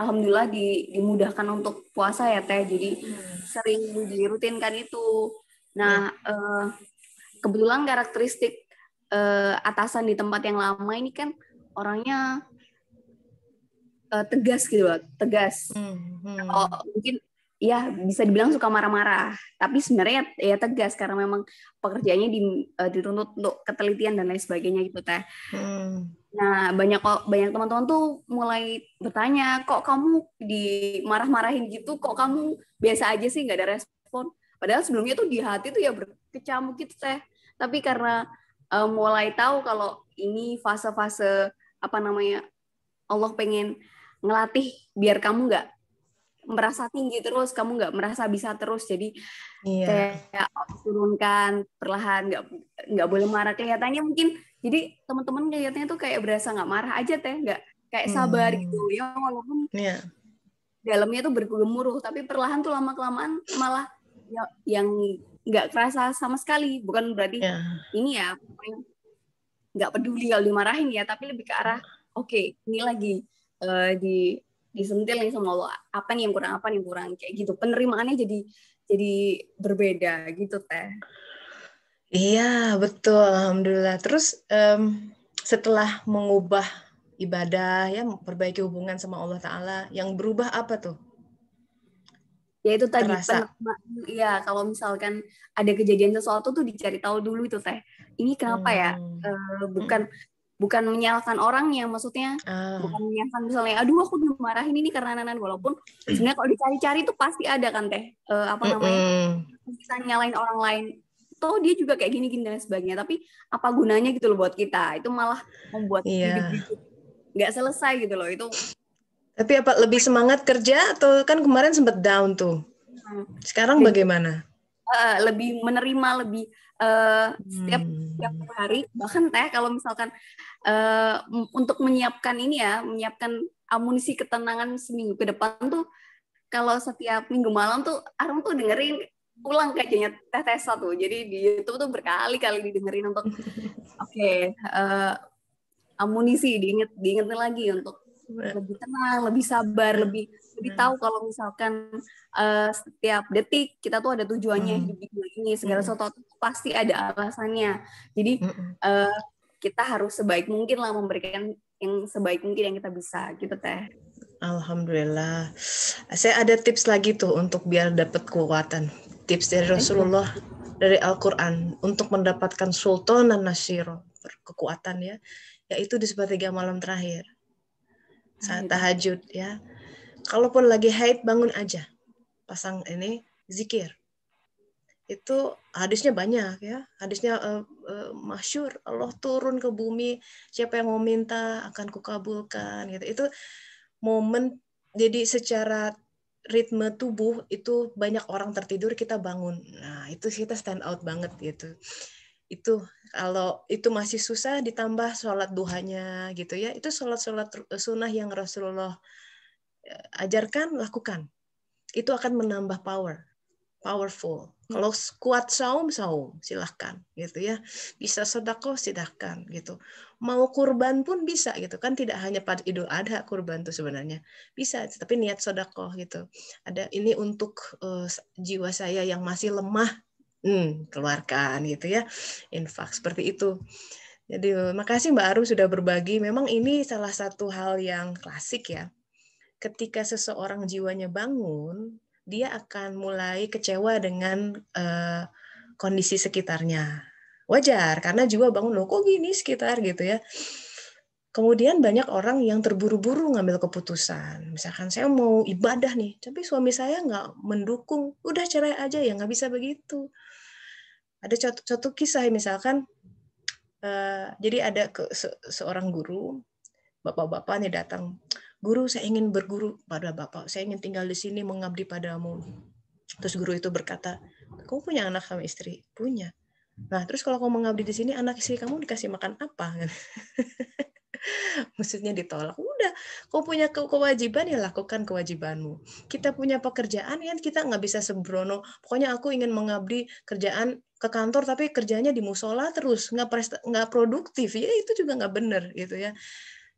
alhamdulillah dimudahkan untuk puasa ya Teh, jadi sering dirutinkan itu. Nah, kebetulan karakteristik atasan di tempat yang lama ini kan orangnya tegas gitu loh, tegas. Mungkin ya bisa dibilang suka marah-marah, tapi sebenarnya ya tegas karena memang pekerjaannya dituntut untuk ketelitian dan lain sebagainya gitu Teh. Nah, banyak teman-teman tuh mulai bertanya, kok kamu dimarah-marahin gitu, kok kamu biasa aja sih, nggak ada respon. Padahal sebelumnya tuh di hati tuh ya berkecamuk gitu Teh. Tapi karena mulai tahu kalau ini fase-fase Allah pengen ngelatih biar kamu nggak merasa tinggi terus, kamu nggak merasa bisa terus, jadi kayak turunkan perlahan, nggak boleh marah. Kelihatannya mungkin jadi teman-teman kelihatannya tuh kayak berasa nggak marah aja Teh, nggak kayak sabar gitu ya, walaupun dalamnya tuh bergemuruh, tapi perlahan tuh lama kelamaan malah yang nggak kerasa sama sekali. Bukan berarti ini ya nggak peduli kalau dimarahin ya, tapi lebih ke arah oke, ini lagi disentil nih sama Allah, apa nih yang kurang kayak gitu, penerimaannya jadi berbeda gitu Teh. Iya betul, alhamdulillah. Terus setelah mengubah ibadah ya, memperbaiki hubungan sama Allah Ta'ala, yang berubah apa tuh? Ya itu tadi ya, kalau misalkan ada kejadian sesuatu tuh dicari tahu dulu itu Teh, ini kenapa ya, bukan menyalahkan orangnya, maksudnya bukan menyalahkan misalnya, aduh aku dimarahin ini karena nanan, walaupun sebenarnya kalau dicari-cari itu pasti ada kan Teh, bisa nyalain orang lain, toh dia juga kayak gini dan sebagainya, tapi apa gunanya gitu loh buat kita, itu malah membuat hidup nggak selesai gitu loh itu. Tapi apa lebih semangat kerja atau kan kemarin sempat down tuh, sekarang bagaimana? Lebih menerima, lebih setiap hari, bahkan Teh kalau misalkan untuk menyiapkan amunisi ketenangan seminggu ke depan tuh, kalau setiap minggu malam tuh Arum tuh dengerin ulang kajiannya Teh Tessa tuh, jadi di YouTube tuh berkali-kali didengerin untuk amunisi, diingetin lagi untuk lebih tenang, lebih sabar, lebih tahu kalau misalkan setiap detik kita tuh ada tujuannya hidup di dunia ini, segala sesuatu pasti ada alasannya. Jadi kita harus sebaik mungkin lah memberikan yang sebaik mungkin yang kita bisa gitu Teh. Alhamdulillah. Saya ada tips lagi tuh untuk biar dapat kekuatan. Tips dari Rasulullah, dari Al-Quran untuk mendapatkan sultan dan nasyiro, kekuatan ya, yaitu di sepertiga malam terakhir. Saat tahajud ya. Kalaupun lagi haid, bangun aja. Pasang ini zikir. Itu hadisnya banyak ya. Hadisnya masyhur, Allah turun ke bumi, siapa yang mau minta akan kukabulkan gitu. Itu momen, jadi secara ritme tubuh itu banyak orang tertidur, kita bangun. Nah, itu kita stand out banget gitu. Itu kalau itu masih susah ditambah sholat duhanya gitu ya, itu sholat sunnah yang Rasulullah ajarkan, lakukan, itu akan menambah powerful. Kalau kuat saum silahkan gitu ya, bisa sedekah silahkan gitu, mau kurban pun bisa gitu kan, tidak hanya pada Idul Adha kurban tuh sebenarnya bisa, tapi niat sedekah gitu, ada ini untuk jiwa saya yang masih lemah, keluarkan gitu ya, infak seperti itu. Jadi makasih Mbak Arum sudah berbagi. Memang ini salah satu hal yang klasik ya. Ketika seseorang jiwanya bangun, dia akan mulai kecewa dengan kondisi sekitarnya. Wajar, karena jiwa bangun, loh kok gini sekitar gitu ya. Kemudian banyak orang yang terburu-buru ngambil keputusan. Misalkan saya mau ibadah nih, tapi suami saya nggak mendukung. Udah cerai aja ya, nggak bisa begitu. Ada suatu kisah misalkan, jadi ada seorang guru, bapak-bapak nih datang, guru saya ingin berguru pada bapak, saya ingin tinggal di sini mengabdi padamu. Terus guru itu berkata, kamu punya anak sama istri? Punya. Nah, terus kalau kamu mengabdi di sini, anak istri kamu dikasih makan apa? Maksudnya ditolak. Udah, kau punya kewajiban ya lakukan kewajibanmu. Kita punya pekerjaan kan kita nggak bisa sembrono. Pokoknya aku ingin mengabdi kerjaan ke kantor tapi kerjanya di musola terus nggak produktif ya itu juga nggak benar gitu ya.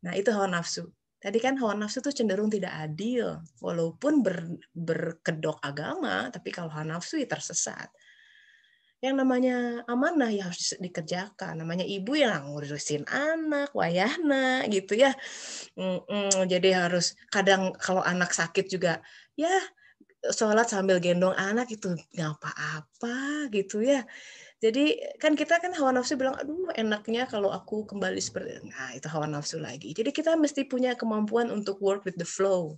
Nah itu hawa nafsu. Tadi kan hawa nafsu itu cenderung tidak adil, walaupun berkedok agama, tapi kalau hawa nafsu ya tersesat. Yang namanya amanah ya harus dikerjakan. Namanya ibu yang ngurusin anak, wayahna gitu ya. Jadi harus kadang kalau anak sakit juga ya sholat sambil gendong anak itu nggak apa-apa gitu ya. Jadi kan kita kan hawa nafsu bilang, aduh enaknya kalau aku kembali seperti, nah itu hawa nafsu lagi. Jadi kita mesti punya kemampuan untuk work with the flow.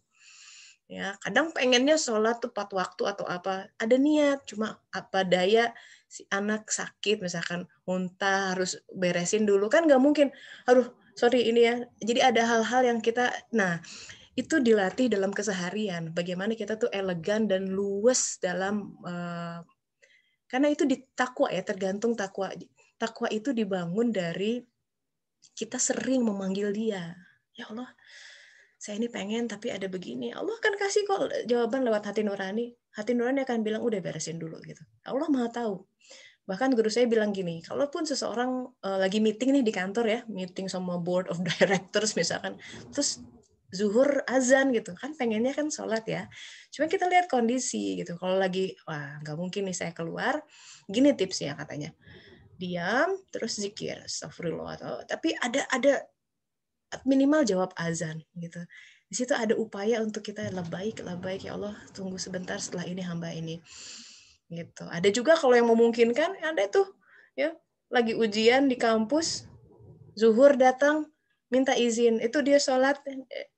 Ya, kadang pengennya sholat tepat waktu atau apa, ada niat, cuma apa daya si anak sakit, misalkan muntah harus beresin dulu kan nggak mungkin. Aduh, sorry ini ya. Jadi ada hal-hal yang kita, nah itu dilatih dalam keseharian. Bagaimana kita tuh elegan dan luwes dalam karena itu di takwa ya, tergantung takwa. Takwa itu dibangun dari kita sering memanggil Dia. Ya Allah, saya ini pengen tapi ada begini. Allah akan kasih kok jawaban lewat hati nurani. Hati nurani akan bilang udah beresin dulu gitu. Allah Maha tahu. Bahkan guru saya bilang gini, kalaupun seseorang lagi meeting nih di kantor ya, meeting sama board of directors misalkan, terus zuhur azan gitu kan, pengennya kan sholat ya. Cuma kita lihat kondisi gitu. Kalau lagi wah nggak mungkin nih saya keluar, gini tipsnya katanya, diam terus zikir, astagfirullah. Tapi ada minimal jawab azan gitu. Di situ ada upaya untuk kita labbaik ya Allah, tunggu sebentar setelah ini hamba ini. Gitu. Ada juga kalau yang memungkinkan ada tuh ya, lagi ujian di kampus, zuhur datang minta izin, itu dia sholat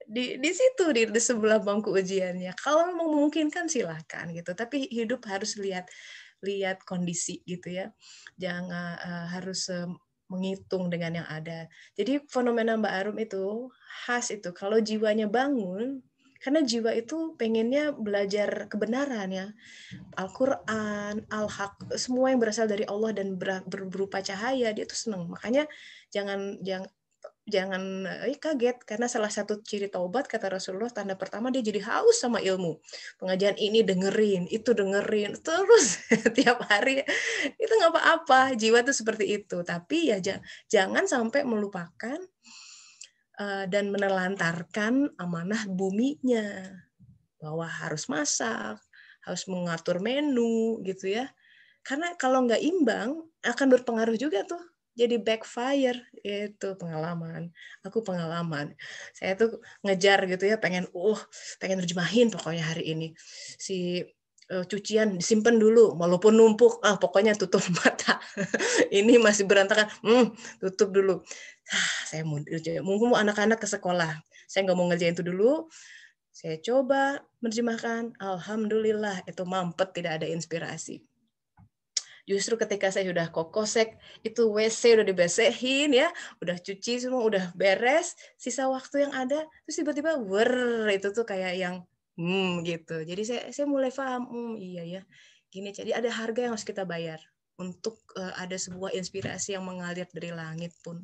di situ di sebelah bangku ujiannya. Kalau memang memungkinkan silahkan gitu, tapi hidup harus lihat kondisi gitu ya. Jangan harus menghitung dengan yang ada. Jadi fenomena Mbak Arum itu khas itu kalau jiwanya bangun, karena jiwa itu pengennya belajar kebenaran ya. Al-Quran, Al-Haq, semua yang berasal dari Allah dan berupa cahaya, dia tuh senang. Makanya jangan kaget, karena salah satu ciri taubat kata Rasulullah, tanda pertama dia jadi haus sama ilmu. Pengajian ini dengerin, itu dengerin, terus tiap hari. Itu nggak apa-apa, jiwa tuh seperti itu. Tapi ya jangan sampai melupakan dan menelantarkan amanah buminya. Bahwa harus masak, harus mengatur menu gitu ya. Karena kalau nggak imbang akan berpengaruh juga tuh. Jadi backfire, itu pengalaman. Aku pengalaman. Saya tuh ngejar gitu ya, pengen terjemahin pokoknya hari ini. Si cucian disimpan dulu, walaupun numpuk, pokoknya tutup mata. Ini masih berantakan, tutup dulu. Saya mau anak-anak ke sekolah. Saya nggak mau ngerjain itu dulu. Saya coba menerjemahkan, alhamdulillah itu mampet, tidak ada inspirasi. Justru ketika saya sudah kokosek, itu WC udah dibersihin ya, udah cuci semua, udah beres, sisa waktu yang ada, terus tiba-tiba itu tuh kayak yang gitu. Jadi saya mulai paham, iya ya, gini. Jadi ada harga yang harus kita bayar untuk ada sebuah inspirasi yang mengalir dari langit pun.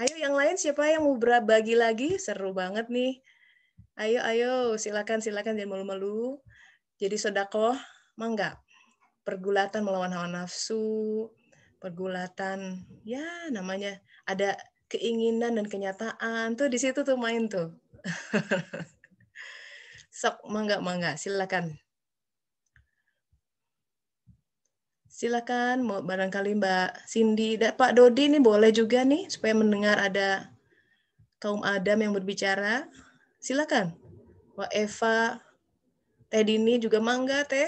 Ayo yang lain, siapa yang mau berbagi lagi? Seru banget nih. Ayo, silakan jangan malu-malu. Jadi sedekah, mangga. Pergulatan melawan hawa nafsu, pergulatan, ya namanya ada keinginan dan kenyataan tuh di situ tuh main tuh. Sok, mangga, silakan. Silakan, barangkali Mbak Cindy, Pak Dodi nih boleh juga nih supaya mendengar ada kaum Adam yang berbicara. Silakan, Mbak Eva, Teh Dini juga mangga teh.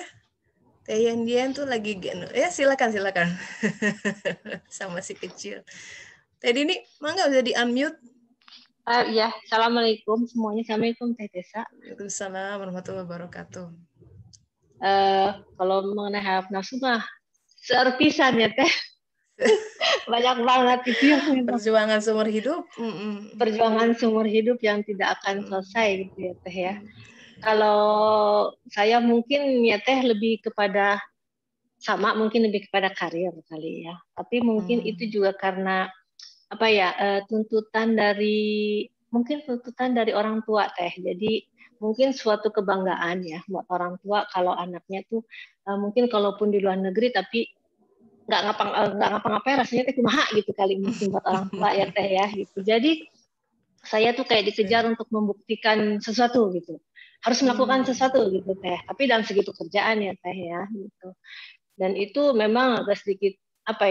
Teh Yandian tuh lagi ya silakan. Sama si kecil. Teh Dini mangga udah di unmute. Iya, assalamualaikum semuanya. Assalamualaikum Teh Tessa. Waalaikumsalam warahmatullahi wabarakatuh. Kalau mengenai hawa nafsu mah serpisan ya Teh. Banyak banget itu yang perjuangan seumur hidup. Perjuangan seumur hidup yang tidak akan selesai gitu ya Teh ya. Kalau saya mungkin ya Teh lebih kepada mungkin lebih kepada karir kali ya. Tapi mungkin itu juga karena apa ya, tuntutan dari orang tua Teh. Jadi mungkin suatu kebanggaan ya buat orang tua kalau anaknya tuh mungkin kalaupun di luar negeri tapi nggak ngapa-ngapain rasanya Teh kumaha gitu kali mungkin buat orang tua ya Teh ya gitu. Jadi saya tuh kayak dikejar untuk membuktikan sesuatu gitu. Harus melakukan sesuatu gitu Teh. Tapi dalam segitu kerjaan ya Teh ya gitu. Dan itu memang agak sedikit apa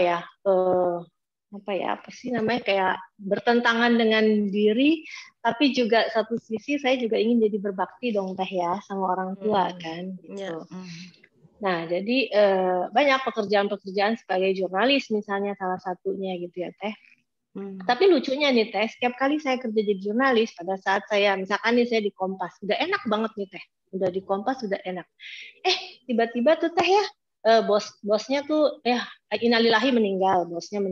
sih namanya, kayak bertentangan dengan diri, tapi juga satu sisi saya juga ingin jadi berbakti dong Teh ya sama orang tua kan gitu. Nah jadi banyak pekerjaan-pekerjaan sebagai jurnalis misalnya salah satunya gitu ya Teh. Tapi lucunya nih Teh, setiap kali saya kerja jadi jurnalis, pada saat saya misalkan nih saya di Kompas, udah enak banget nih Teh, udah di Kompas udah enak. Tiba-tiba tuh Teh ya, bosnya tuh innalillahi meninggal, bos yang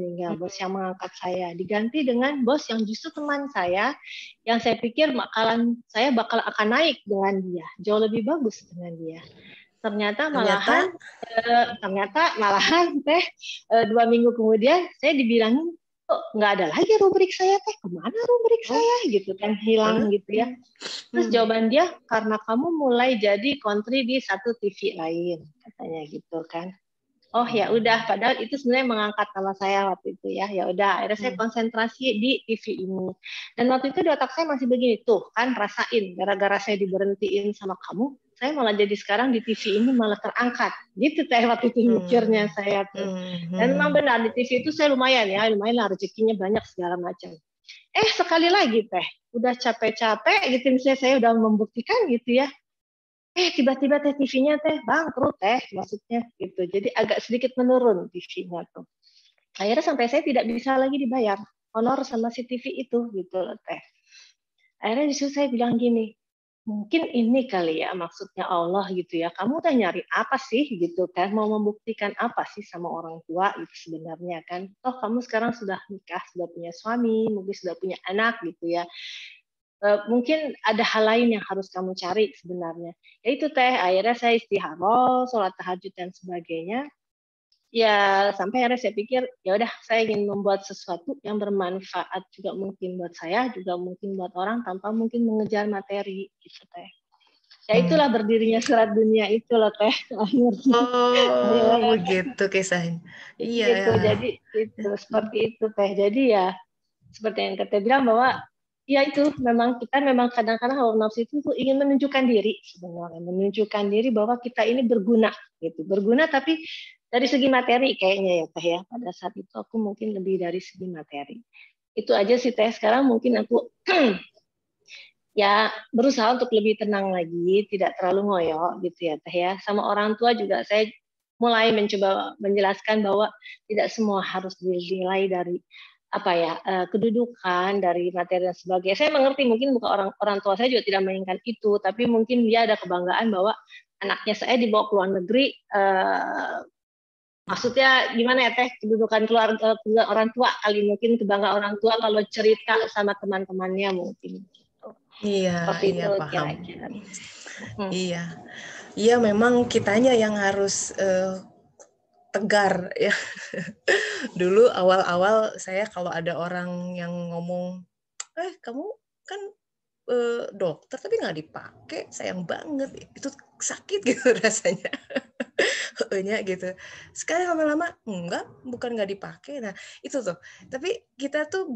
mengangkat saya diganti dengan bos yang justru teman saya, yang saya pikir saya bakal akan naik dengan dia, jauh lebih bagus dengan dia. Ternyata malahan Teh 2 minggu kemudian saya dibilangin kok nggak ada lagi rubrik saya Teh, kemana rubrik saya gitu kan, hilang gitu ya. Terus jawaban dia, karena kamu mulai jadi kontri di satu TV lain katanya gitu kan. Oh ya udah, padahal itu sebenarnya mengangkat nama saya waktu itu ya. Ya udah, akhirnya saya konsentrasi di TV ini. Dan waktu itu di otak saya masih begini, tuh kan rasain, gara-gara saya diberhentiin sama kamu, saya malah jadi sekarang di TV ini malah terangkat. Gitu Teh waktu itu mikirnya saya tuh. Dan memang benar di TV itu saya lumayan lah, rezekinya banyak segala macam. Sekali lagi Teh, udah capek-capek gitu misalnya saya udah membuktikan gitu ya. Tiba-tiba Teh TV-nya Teh bangkrut Teh, maksudnya gitu. Jadi agak sedikit menurun TV-nya tuh. Akhirnya sampai saya tidak bisa lagi dibayar honor sama si TV itu gitu loh Teh. Akhirnya justru saya bilang gini, mungkin ini kali ya maksudnya Allah gitu ya. Kamu udah nyari apa sih gitu kan? Mau membuktikan apa sih sama orang tua itu sebenarnya kan? Toh kamu sekarang sudah nikah, sudah punya suami, mungkin sudah punya anak gitu ya. Mungkin ada hal lain yang harus kamu cari sebenarnya. Yaitu Teh, akhirnya saya istikharah, sholat tahajud dan sebagainya. Ya sampai akhirnya saya pikir, ya udah saya ingin membuat sesuatu yang bermanfaat juga mungkin buat saya, juga mungkin buat orang tanpa mungkin mengejar materi gitu Teh. Ya itulah berdirinya Surat Dunia itu loh Teh. Begitu kisahnya. Iya. Gitu, jadi itu seperti itu Teh. Jadi ya seperti yang Teh bilang bahwa ya itu kita memang kadang-kadang hawa nafsu itu tuh ingin menunjukkan diri sebenarnya, menunjukkan diri bahwa kita ini berguna gitu, berguna tapi dari segi materi kayaknya ya Teh ya. Pada saat itu aku mungkin lebih dari segi materi. Itu aja sih Teh. Sekarang mungkin aku ya berusaha untuk lebih tenang lagi, tidak terlalu ngoyo gitu ya Teh ya. Sama orang tua juga saya mulai mencoba menjelaskan bahwa tidak semua harus dinilai dari kedudukan, dari materi dan sebagainya. Saya mengerti mungkin bukan orang tua saya juga tidak menginginkan itu, tapi mungkin dia ada kebanggaan bahwa anaknya saya dibawa ke luar negeri. Maksudnya gimana ya Teh, kedudukan keluarga orang tua kali, mungkin kebanggaan orang tua kalau cerita sama teman-temannya mungkin. Iya, itu, paham. Iya, memang kitanya yang harus tegar ya. Dulu awal-awal saya kalau ada orang yang ngomong, kamu kan dokter tapi nggak dipakai, sayang banget, itu sakit gitu rasanya. Gitu. Sekarang lama-lama bukan nggak dipakai. Nah itu tuh. Tapi kita tuh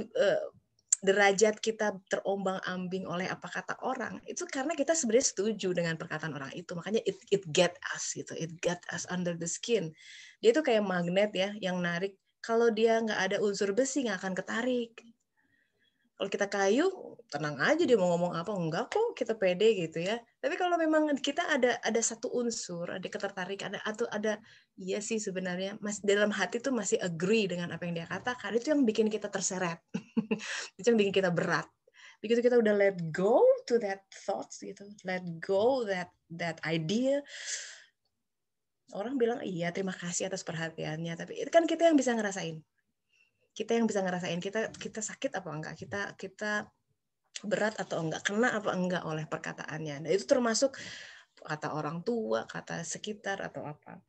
derajat kita terombang-ambing oleh apa kata orang itu karena kita sebenarnya setuju dengan perkataan orang itu, makanya it get us gitu, it get us under the skin. Dia tuh kayak magnet ya yang narik, kalau dia nggak ada unsur besi nggak akan ketarik. Kalau kita kayu, tenang aja dia mau ngomong apa, enggak kok, kita pede gitu ya. Tapi kalau memang kita ada satu unsur, ada ketertarikan, ada iya sih sebenarnya dalam hati tuh masih agree dengan apa yang dia katakan, itu yang bikin kita terseret. Itu yang bikin kita berat. Begitu kita udah let go to that thoughts gitu, let go that idea, orang bilang iya terima kasih atas perhatiannya, tapi itu kan kita yang bisa ngerasain. Kita sakit apa enggak, kita berat atau enggak, kena apa enggak oleh perkataannya. Nah, itu termasuk kata orang tua, kata sekitar atau apa.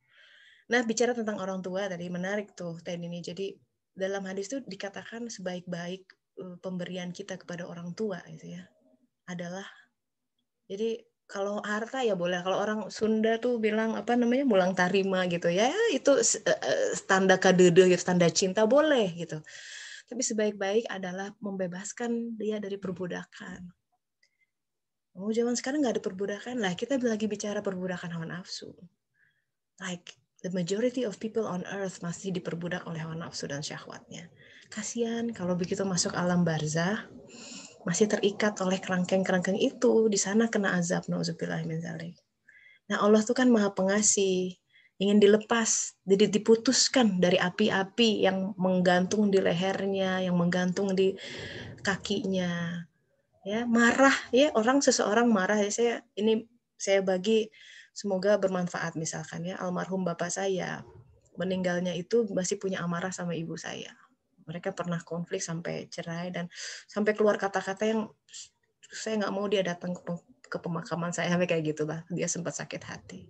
Nah, bicara tentang orang tua tadi menarik tuh Ten ini. Jadi dalam hadis itu dikatakan sebaik-baik pemberian kita kepada orang tua gitu ya adalah, jadi kalau harta ya boleh, kalau orang Sunda tuh bilang apa namanya mulang tarima gitu ya, itu tanda kadede gitu, tanda cinta boleh gitu. Tapi sebaik-baik adalah membebaskan dia dari perbudakan. Oh, zaman sekarang nggak ada perbudakan lah, kita lagi bicara perbudakan hawa nafsu. Like the majority of people on earth masih diperbudak oleh hawa nafsu dan syahwatnya. Kasihan kalau begitu masuk alam barzah, masih terikat oleh kerangkeng-kerangkeng itu, di sana kena azab, nauzubillah min dzalik. Nah, Allah tuh kan Maha Pengasih, ingin dilepas, jadi diputuskan dari api-api yang menggantung di lehernya, yang menggantung di kakinya. Ya, marah ya, seseorang marah ya, saya bagi semoga bermanfaat misalkan ya, almarhum bapak saya meninggalnya itu masih punya amarah sama ibu saya. Mereka pernah konflik sampai cerai dan sampai keluar kata-kata yang saya nggak mau dia datang ke pemakaman saya, sampai kayak gitu lah. Dia sempat sakit hati.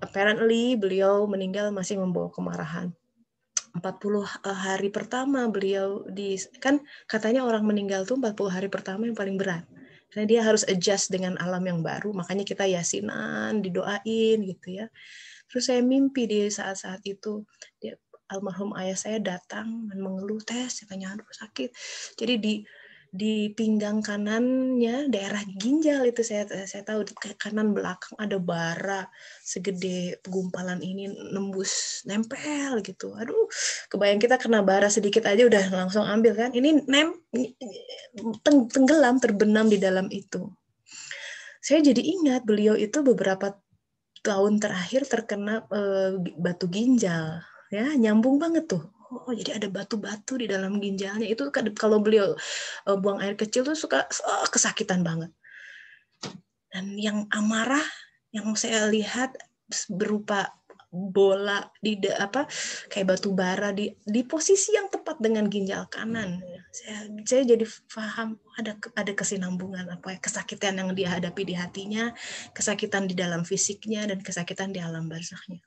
Apparently beliau meninggal masih membawa kemarahan. 40 hari pertama beliau kan katanya orang meninggal tuh 40 hari pertama yang paling berat. Karena dia harus adjust dengan alam yang baru, makanya kita yasinan, didoain gitu ya. Terus saya mimpi di saat-saat itu, almarhum ayah saya datang dan mengeluh, saya tanya, aduh sakit. Jadi di pinggang kanannya, daerah ginjal itu saya tahu, di kanan belakang ada bara segede gumpalan ini nempel gitu. Aduh, kebayang kita kena bara sedikit aja udah langsung ambil kan. Ini tenggelam, terbenam di dalam itu. Saya jadi ingat beliau itu beberapa tahun terakhir terkena batu ginjal, ya nyambung banget tuh. Oh, jadi ada batu-batu di dalam ginjalnya. Itu kalau beliau buang air kecil tuh suka kesakitan banget. Dan yang amarah yang saya lihat berupa bola kayak batu bara di posisi yang tepat dengan ginjal kanan. Saya jadi paham ada kesinambungan kesakitan yang dia hadapi di hatinya, kesakitan di dalam fisiknya, dan kesakitan di alam barzahnya.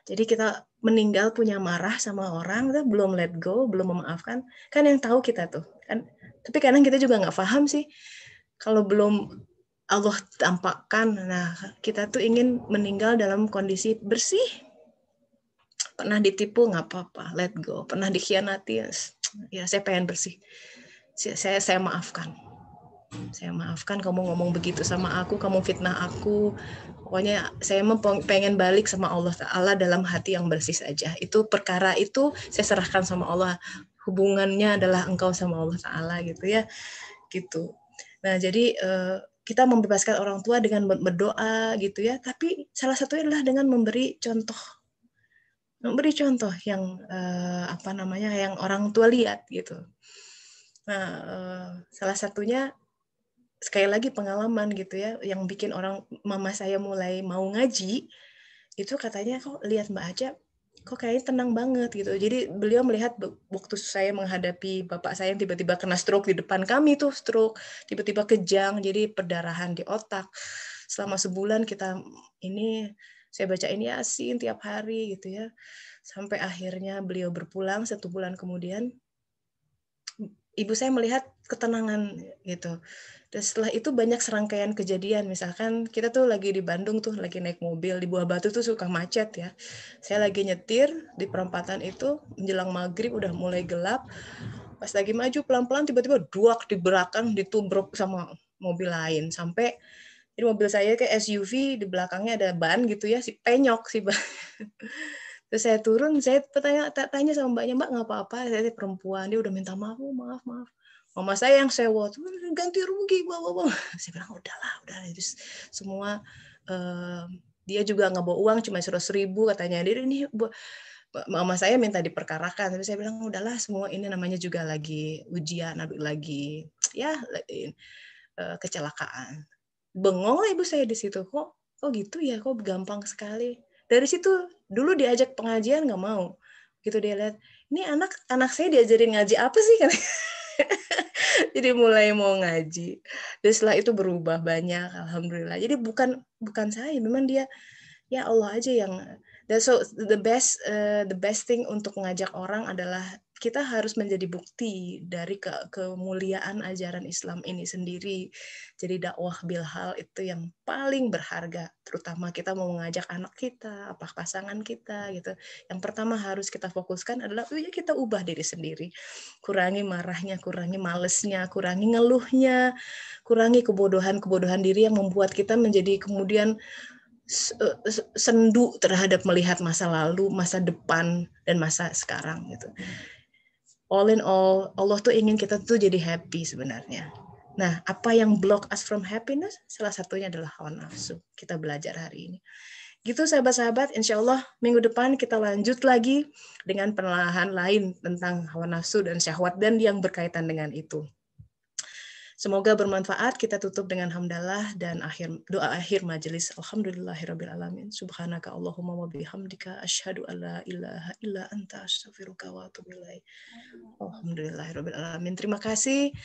Jadi kita meninggal punya marah sama orang, kita belum let go, belum memaafkan, kan yang tahu kita tuh kan. Tapi kadang kita juga nggak paham sih kalau belum Allah tampakkan. Nah, kita tuh ingin meninggal dalam kondisi bersih. Pernah ditipu nggak apa-apa, let go. Pernah dikhianati, ya saya pengen bersih. Saya maafkan. Saya maafkan kamu ngomong begitu sama aku, kamu fitnah aku. Pokoknya saya pengen balik sama Allah Ta'ala dalam hati yang bersih saja. Itu perkara itu saya serahkan sama Allah. Hubungannya adalah engkau sama Allah Ta'ala gitu ya. Gitu. Nah, jadi kita membebaskan orang tua dengan berdoa gitu ya, tapi salah satunya adalah dengan memberi contoh yang yang orang tua lihat gitu. Nah, salah satunya sekali lagi pengalaman gitu ya, yang bikin mama saya mulai mau ngaji itu, katanya kok lihat Mbak Aja kok kayaknya tenang banget gitu. Jadi beliau melihat waktu saya menghadapi bapak saya yang tiba-tiba kena stroke di depan kami tuh, stroke tiba-tiba kejang, jadi perdarahan di otak. Selama sebulan saya bacain Yasin tiap hari gitu ya. Sampai akhirnya beliau berpulang 1 bulan kemudian. Ibu saya melihat ketenangan gitu. Dan setelah itu banyak serangkaian kejadian. Misalkan kita tuh lagi di Bandung tuh, lagi naik mobil, di Buah Batu tuh suka macet ya. Saya lagi nyetir di perempatan itu, menjelang maghrib udah mulai gelap. Pas lagi maju pelan-pelan, tiba-tiba duak di belakang, ditubruk sama mobil lain. Sampai, jadi mobil saya kayak SUV, di belakangnya ada ban gitu ya, penyok si ban. Terus saya turun, saya tanya sama mbaknya, Mbak nggak apa-apa, saya perempuan, dia udah minta maaf, maaf. Mama saya yang sewa, ganti rugi, bawa. Saya bilang udahlah. Terus semua dia juga nggak bawa uang, cuma 100.000 katanya. Dia ini mama saya minta diperkarakan, tapi saya bilang udahlah, semua ini namanya juga lagi ujian, lagi ya kecelakaan. Bengong lah ibu saya di situ, kok gitu ya, kok gampang sekali. Dari situ dulu diajak pengajian nggak mau, gitu dia lihat ini anak saya diajarin ngaji apa sih kan. Jadi mulai mau ngaji. Dan setelah itu berubah banyak, alhamdulillah. Jadi bukan saya, memang dia, ya Allah aja yang. So the best thing untuk mengajak orang adalah kita harus menjadi bukti dari kemuliaan ajaran Islam ini sendiri. Jadi dakwah bilhal itu yang paling berharga, terutama kita mau mengajak anak kita, pasangan kita gitu. Yang pertama harus kita fokuskan adalah ya kita ubah diri sendiri. Kurangi marahnya, kurangi malesnya, kurangi ngeluhnya, kurangi kebodohan diri yang membuat kita menjadi kemudian sendu terhadap melihat masa lalu, masa depan, dan masa sekarang gitu. All in all, Allah tuh ingin kita tuh jadi happy sebenarnya. Nah, apa yang block us from happiness? Salah satunya adalah hawa nafsu. Kita belajar hari ini. Gitu sahabat-sahabat, insya Allah minggu depan kita lanjut lagi dengan penelaahan lain tentang hawa nafsu dan syahwat dan yang berkaitan dengan itu. Semoga bermanfaat. Kita tutup dengan hamdalah dan doa akhir majelis. Alhamdulillahirabbil alamin. Subhanaka Allahumma wa bihamdika asyhadu an la ilaha illa anta astaghfiruka wa atubu ilaik. Alhamdulillahirabbil alamin. Terima kasih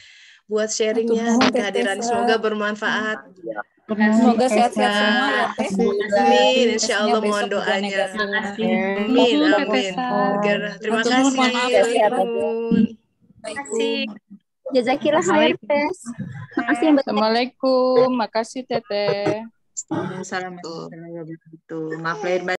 buat sharingnya dan kehadiran. Semoga bermanfaat. Semoga sehat-sehat semua ya Teh. Amin. Insya Allah mohon doanya. Amin. Terima kasih. Terima kasih. Jazakillah khair, Tes. Makasih Mbak. Assalamualaikum, makasih Teteh. Assalamualaikum warahmatullahi wabarakatuh. Maaf lahir batin.